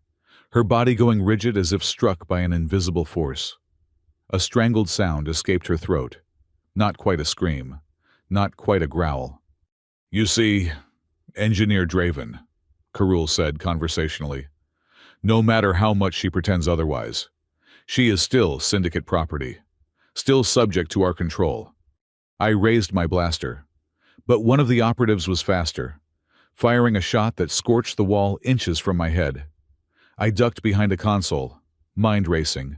her body going rigid as if struck by an invisible force. A strangled sound escaped her throat, not quite a scream, not quite a growl. You see, Engineer Draven, Carul said conversationally. No matter how much she pretends otherwise, she is still Syndicate property, still subject to our control. I raised my blaster, but one of the operatives was faster, firing a shot that scorched the wall inches from my head. I ducked behind a console, mind racing.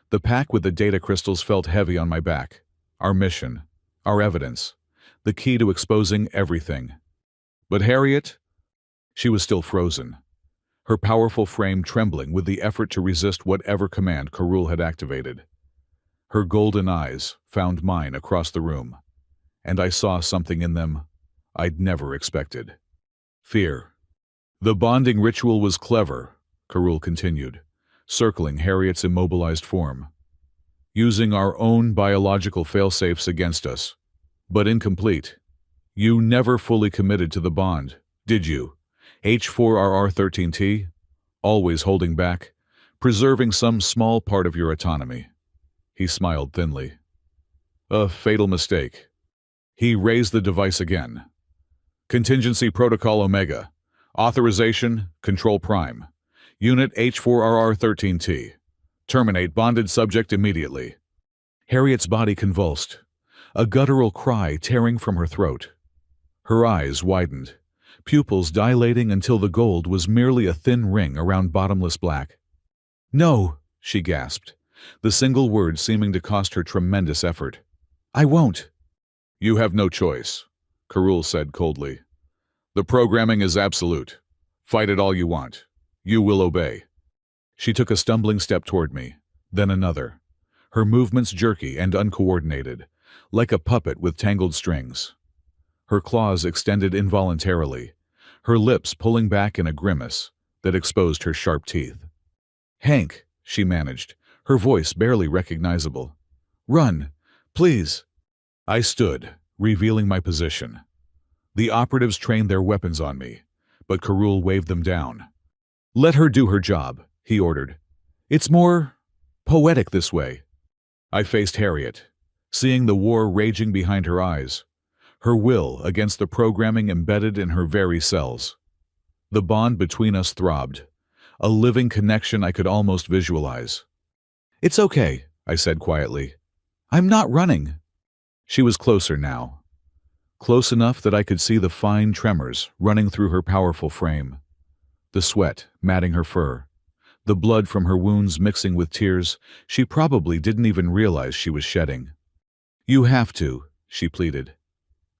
The pack with the data crystals felt heavy on my back. Our mission, our evidence, the key to exposing everything. But Harriet? She was still frozen, her powerful frame trembling with the effort to resist whatever command Carul had activated. Her golden eyes found mine across the room, and I saw something in them I'd never expected. Fear. The bonding ritual was clever, Carul continued, circling Harriet's immobilized form. Using our own biological failsafes against us, but incomplete. You never fully committed to the bond, did you? H4RR13T, always holding back, preserving some small part of your autonomy. He smiled thinly. A fatal mistake. He raised the device again. Contingency Protocol Omega. Authorization, Control Prime. Unit H4RR13T. Terminate bonded subject immediately. Harriet's body convulsed, a guttural cry tearing from her throat. Her eyes widened, pupils dilating until the gold was merely a thin ring around bottomless black. No, she gasped, the single word seeming to cost her tremendous effort. I won't. You have no choice, Carul said coldly. The programming is absolute. Fight it all you want. You will obey. She took a stumbling step toward me, then another, her movements jerky and uncoordinated, like a puppet with tangled strings. Her claws extended involuntarily, her lips pulling back in a grimace that exposed her sharp teeth. Hank, she managed, her voice barely recognizable. Run, please. I stood, revealing my position. The operatives trained their weapons on me, but Carul waved them down. Let her do her job, he ordered. It's more poetic this way. I faced Harriet, seeing the war raging behind her eyes, her will against the programming embedded in her very cells. The bond between us throbbed, a living connection I could almost visualize. It's okay, I said quietly. I'm not running. She was closer now, close enough that I could see the fine tremors running through her powerful frame, the sweat matting her fur, the blood from her wounds mixing with tears she probably didn't even realize she was shedding. You have to, she pleaded.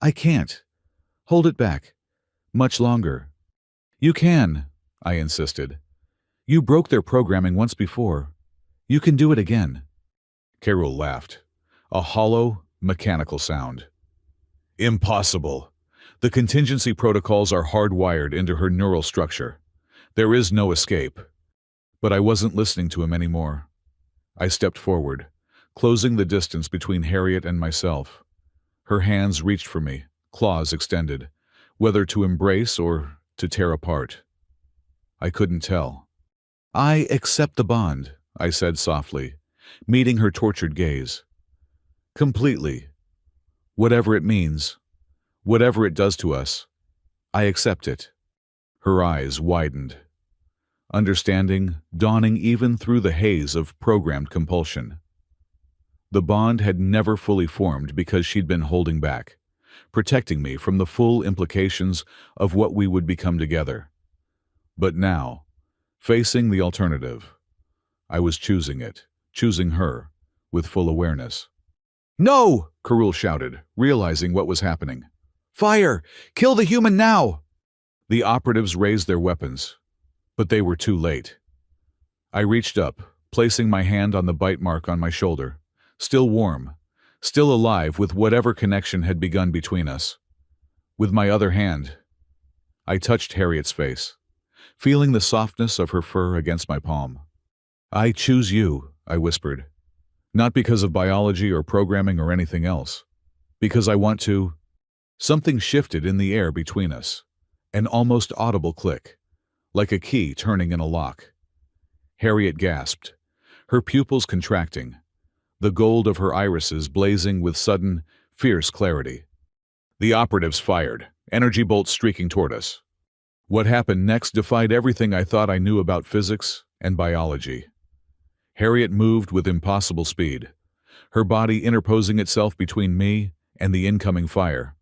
I can't. Hold it back. Much longer. You can, I insisted. You broke their programming once before. You can do it again. Carul laughed, a hollow, mechanical sound. Impossible. The contingency protocols are hardwired into her neural structure. There is no escape. But I wasn't listening to him anymore. I stepped forward, closing the distance between Harriet and myself. Her hands reached for me, claws extended, whether to embrace or to tear apart. I couldn't tell. I accept the bond, I said softly, meeting her tortured gaze. Completely. Whatever it means, whatever it does to us, I accept it. Her eyes widened, understanding dawning even through the haze of programmed compulsion. The bond had never fully formed because she'd been holding back, protecting me from the full implications of what we would become together. But now, facing the alternative, I was choosing it, choosing her, with full awareness. "No!" Karul shouted, realizing what was happening. "Fire! Kill the human now!" The operatives raised their weapons, but they were too late. I reached up, placing my hand on the bite mark on my shoulder, still warm, still alive with whatever connection had begun between us. With my other hand, I touched Harriet's face, feeling the softness of her fur against my palm. "I choose you," I whispered. "Not because of biology or programming or anything else. Because I want to—" Something shifted in the air between us, an almost audible click, like a key turning in a lock. Harriet gasped, her pupils contracting, the gold of her irises blazing with sudden, fierce clarity. The operatives fired, energy bolts streaking toward us. What happened next defied everything I thought I knew about physics and biology. Harriet moved with impossible speed, her body interposing itself between me and the incoming fire.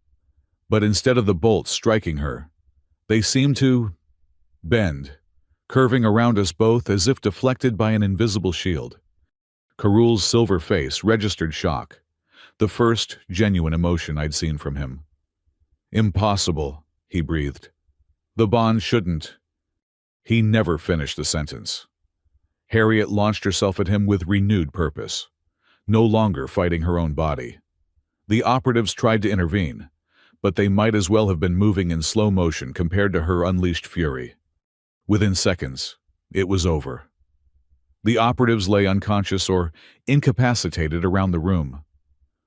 But instead of the bolts striking her, they seemed to bend, curving around us both as if deflected by an invisible shield. Karul's silver face registered shock, the first genuine emotion I'd seen from him. "Impossible," he breathed. "The bond shouldn't—" He never finished the sentence. Harriet launched herself at him with renewed purpose, no longer fighting her own body. The operatives tried to intervene, but they might as well have been moving in slow motion compared to her unleashed fury. Within seconds, it was over. The operatives lay unconscious or incapacitated around the room.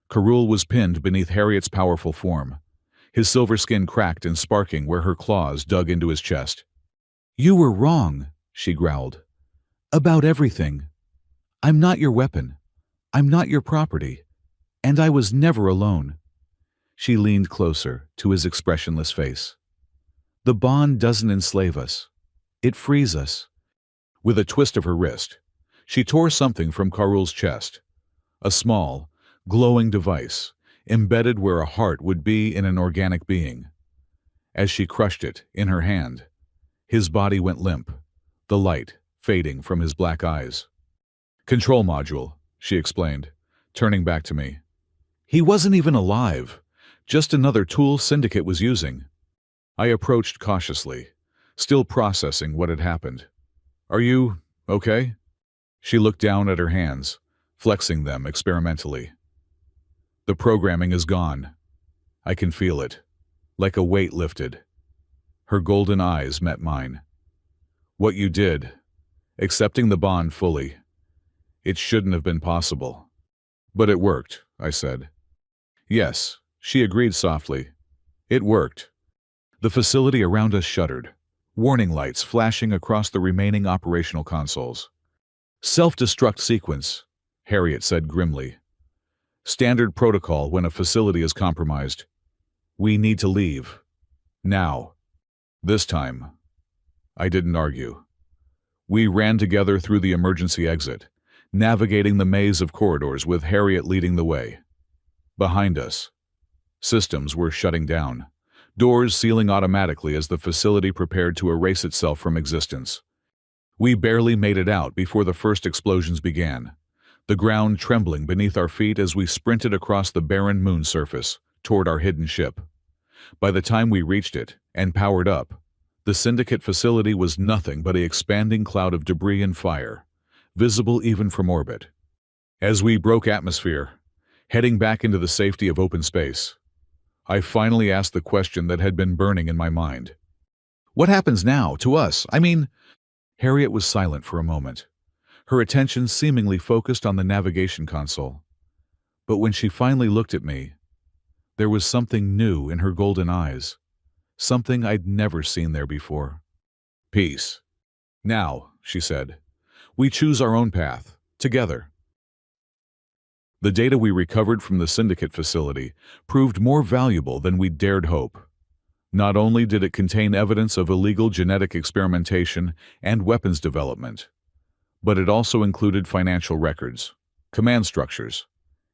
Karul was pinned beneath Harriet's powerful form, his silver skin cracked and sparking where her claws dug into his chest. "You were wrong," she growled. "About everything. I'm not your weapon. I'm not your property. And I was never alone." She leaned closer to his expressionless face. "The bond doesn't enslave us. It frees us." With a twist of her wrist, she tore something from Karul's chest, a small, glowing device, embedded where a heart would be in an organic being. As she crushed it in her hand, his body went limp, the light fading from his black eyes. "Control module," she explained, turning back to me. "He wasn't even alive, just another tool Syndicate was using." I approached cautiously, still processing what had happened. "Are you okay?" She looked down at her hands, flexing them experimentally. "The programming is gone. I can feel it, like a weight lifted." Her golden eyes met mine. "What you did, accepting the bond fully, it shouldn't have been possible." "But it worked," I said. "Yes," she agreed softly. "It worked." The facility around us shuddered, warning lights flashing across the remaining operational consoles. "Self-destruct sequence," Harriet said grimly. "Standard protocol when a facility is compromised. We need to leave. Now." This time, I didn't argue. We ran together through the emergency exit, navigating the maze of corridors with Harriet leading the way. Behind us, systems were shutting down, doors sealing automatically as the facility prepared to erase itself from existence. We barely made it out before the first explosions began, the ground trembling beneath our feet as we sprinted across the barren moon surface toward our hidden ship. By the time we reached it and powered up, the Syndicate facility was nothing but an expanding cloud of debris and fire, visible even from orbit. As we broke atmosphere, heading back into the safety of open space, I finally asked the question that had been burning in my mind. "What happens now, to us? I mean—" Harriet was silent for a moment, her attention seemingly focused on the navigation console. But when she finally looked at me, there was something new in her golden eyes, something I'd never seen there before. "Peace. Now," she said, "we choose our own path, together." The data we recovered from the Syndicate facility proved more valuable than we'd dared hope. Not only did it contain evidence of illegal genetic experimentation and weapons development, but it also included financial records, command structures,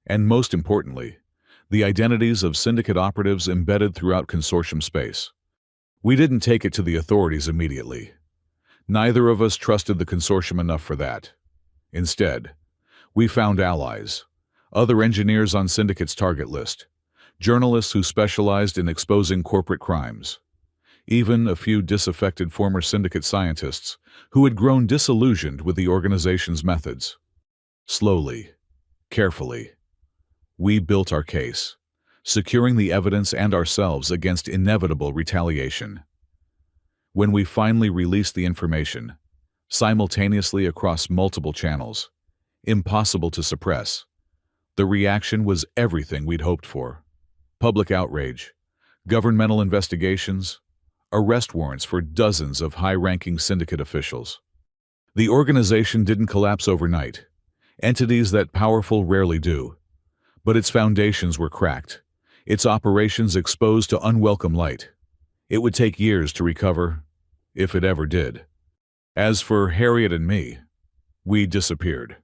and most importantly, the identities of Syndicate operatives embedded throughout Consortium space. We didn't take it to the authorities immediately. Neither of us trusted the Consortium enough for that. Instead, we found allies, other engineers on Syndicate's target list, journalists who specialized in exposing corporate crimes, even a few disaffected former Syndicate scientists who had grown disillusioned with the organization's methods. Slowly, carefully, we built our case, securing the evidence and ourselves against inevitable retaliation. When we finally released the information, simultaneously across multiple channels, impossible to suppress, the reaction was everything we'd hoped for. Public outrage, governmental investigations, arrest warrants for dozens of high-ranking Syndicate officials. The organization didn't collapse overnight. Entities that powerful rarely do. But its foundations were cracked, its operations exposed to unwelcome light. It would take years to recover, if it ever did. As for Harriet and me, we disappeared.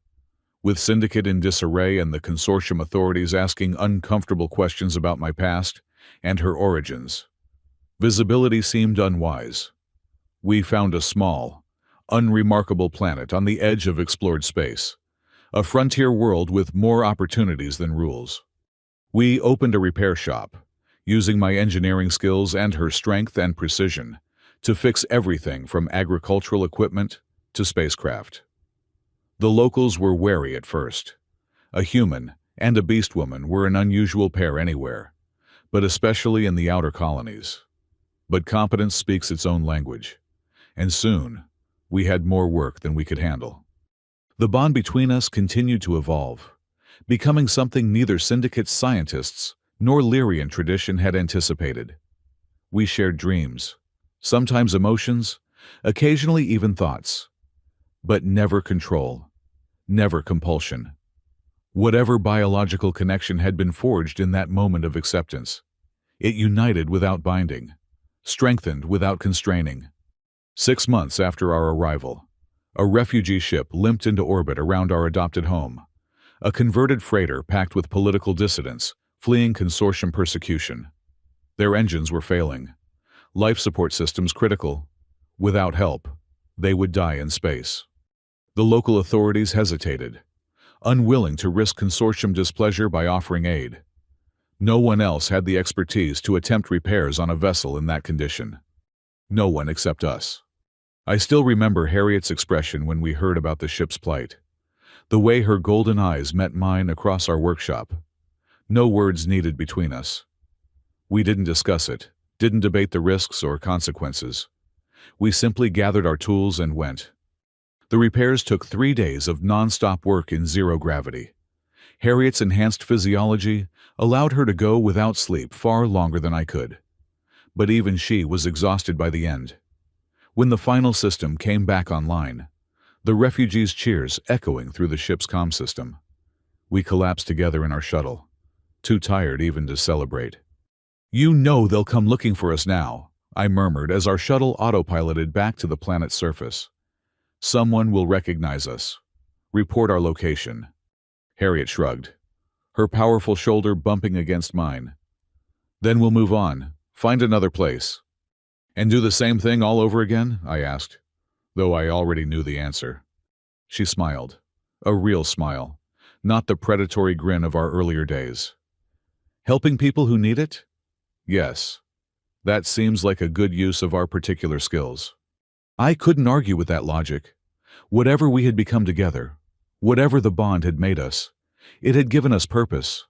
With Syndicate in disarray and the Consortium authorities asking uncomfortable questions about my past and her origins, visibility seemed unwise. We found a small, unremarkable planet on the edge of explored space, a frontier world with more opportunities than rules. We opened a repair shop, using my engineering skills and her strength and precision to fix everything from agricultural equipment to spacecraft. The locals were wary at first. A human and a Beastwoman were an unusual pair anywhere, but especially in the outer colonies. But competence speaks its own language, and soon we had more work than we could handle. The bond between us continued to evolve, becoming something neither Syndicate scientists nor Lyrian tradition had anticipated. We shared dreams, sometimes emotions, occasionally even thoughts, but never control, never compulsion. Whatever biological connection had been forged in that moment of acceptance, it united without binding, strengthened without constraining. 6 months after our arrival, a refugee ship limped into orbit around our adopted home, a converted freighter packed with political dissidents fleeing Consortium persecution. Their engines were failing, life support systems critical. Without help, they would die in space. The local authorities hesitated, unwilling to risk Consortium displeasure by offering aid. No one else had the expertise to attempt repairs on a vessel in that condition. No one except us. I still remember Harriet's expression when we heard about the ship's plight. The way her golden eyes met mine across our workshop. No words needed between us. We didn't discuss it, didn't debate the risks or consequences. We simply gathered our tools and went. The repairs took 3 days of non-stop work in zero gravity. Harriet's enhanced physiology allowed her to go without sleep far longer than I could. But even she was exhausted by the end. When the final system came back online, the refugees' cheers echoing through the ship's comm system, we collapsed together in our shuttle, too tired even to celebrate. "You know they'll come looking for us now," I murmured as our shuttle autopiloted back to the planet's surface. "Someone will recognize us. Report our location." Harriet shrugged, her powerful shoulder bumping against mine. "Then we'll move on, find another place." "And do the same thing all over again?" I asked, though I already knew the answer. She smiled, a real smile, not the predatory grin of our earlier days. "Helping people who need it? Yes. That seems like a good use of our particular skills." I couldn't argue with that logic. Whatever we had become together, whatever the bond had made us, it had given us purpose,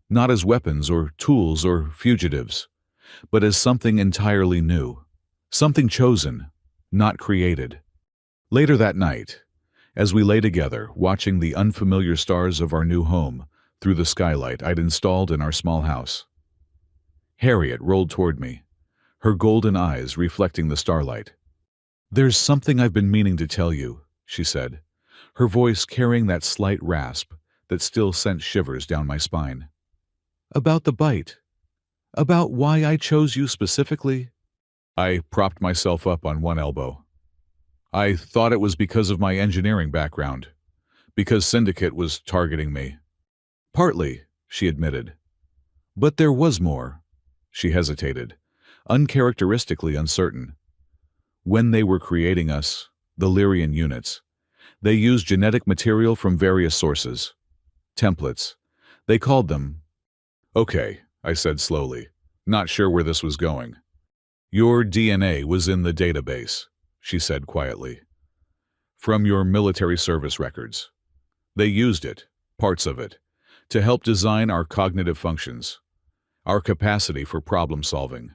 not as weapons or tools or fugitives, but as something entirely new, something chosen, not created. Later that night, as we lay together watching the unfamiliar stars of our new home through the skylight I'd installed in our small house, Harriet rolled toward me, her golden eyes reflecting the starlight. "There's something I've been meaning to tell you," she said, her voice carrying that slight rasp that still sent shivers down my spine. About the bite. About why I chose you specifically? I propped myself up on one elbow. I thought it was because of my engineering background, because Syndicate was targeting me. Partly, she admitted. But there was more. She hesitated, uncharacteristically uncertain. When they were creating us, the Lyrian units, they used genetic material from various sources. Templates. They called them. Okay, I said slowly, not sure where this was going. Your DNA was in the database, she said quietly. From your military service records. They used it, parts of it, to help design our cognitive functions, our capacity for problem solving,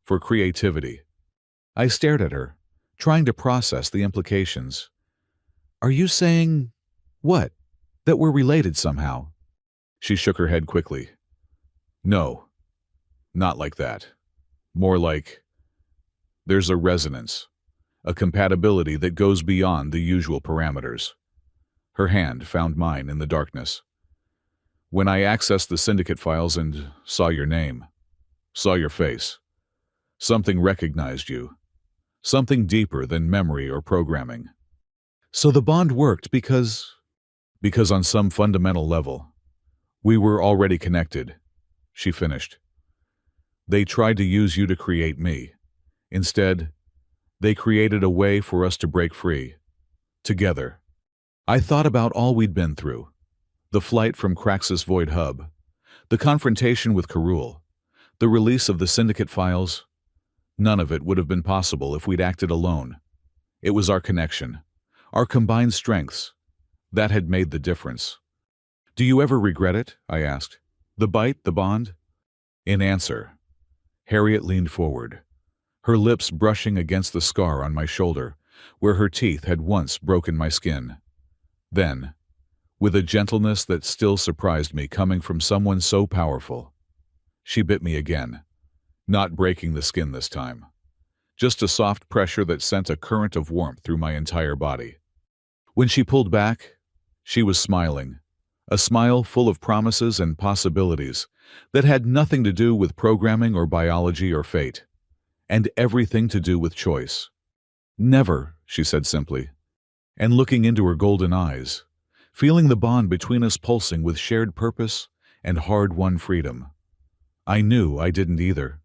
for creativity. I stared at her, trying to process the implications. Are you saying, what, that we're related somehow? She shook her head quickly. No, not like that. More like, there's a resonance, a compatibility that goes beyond the usual parameters. Her hand found mine in the darkness. When I accessed the Syndicate files and saw your name, saw your face, something recognized you, something deeper than memory or programming. So the bond worked because on some fundamental level, we were already connected, she finished. They tried to use you to create me. Instead, they created a way for us to break free. Together. I thought about all we'd been through. The flight from Craxus Void Hub, the confrontation with Karul, the release of the Syndicate files. None of it would have been possible if we'd acted alone. It was our connection, our combined strengths, that had made the difference. Do you ever regret it? I asked. The bite, the bond? In answer, Harriet leaned forward, her lips brushing against the scar on my shoulder, where her teeth had once broken my skin. Then, with a gentleness that still surprised me coming from someone so powerful, she bit me again, not breaking the skin this time. Just a soft pressure that sent a current of warmth through my entire body. When she pulled back, she was smiling, a smile full of promises and possibilities that had nothing to do with programming or biology or fate, and everything to do with choice. Never, she said simply, and looking into her golden eyes, feeling the bond between us pulsing with shared purpose and hard-won freedom. I knew I didn't either.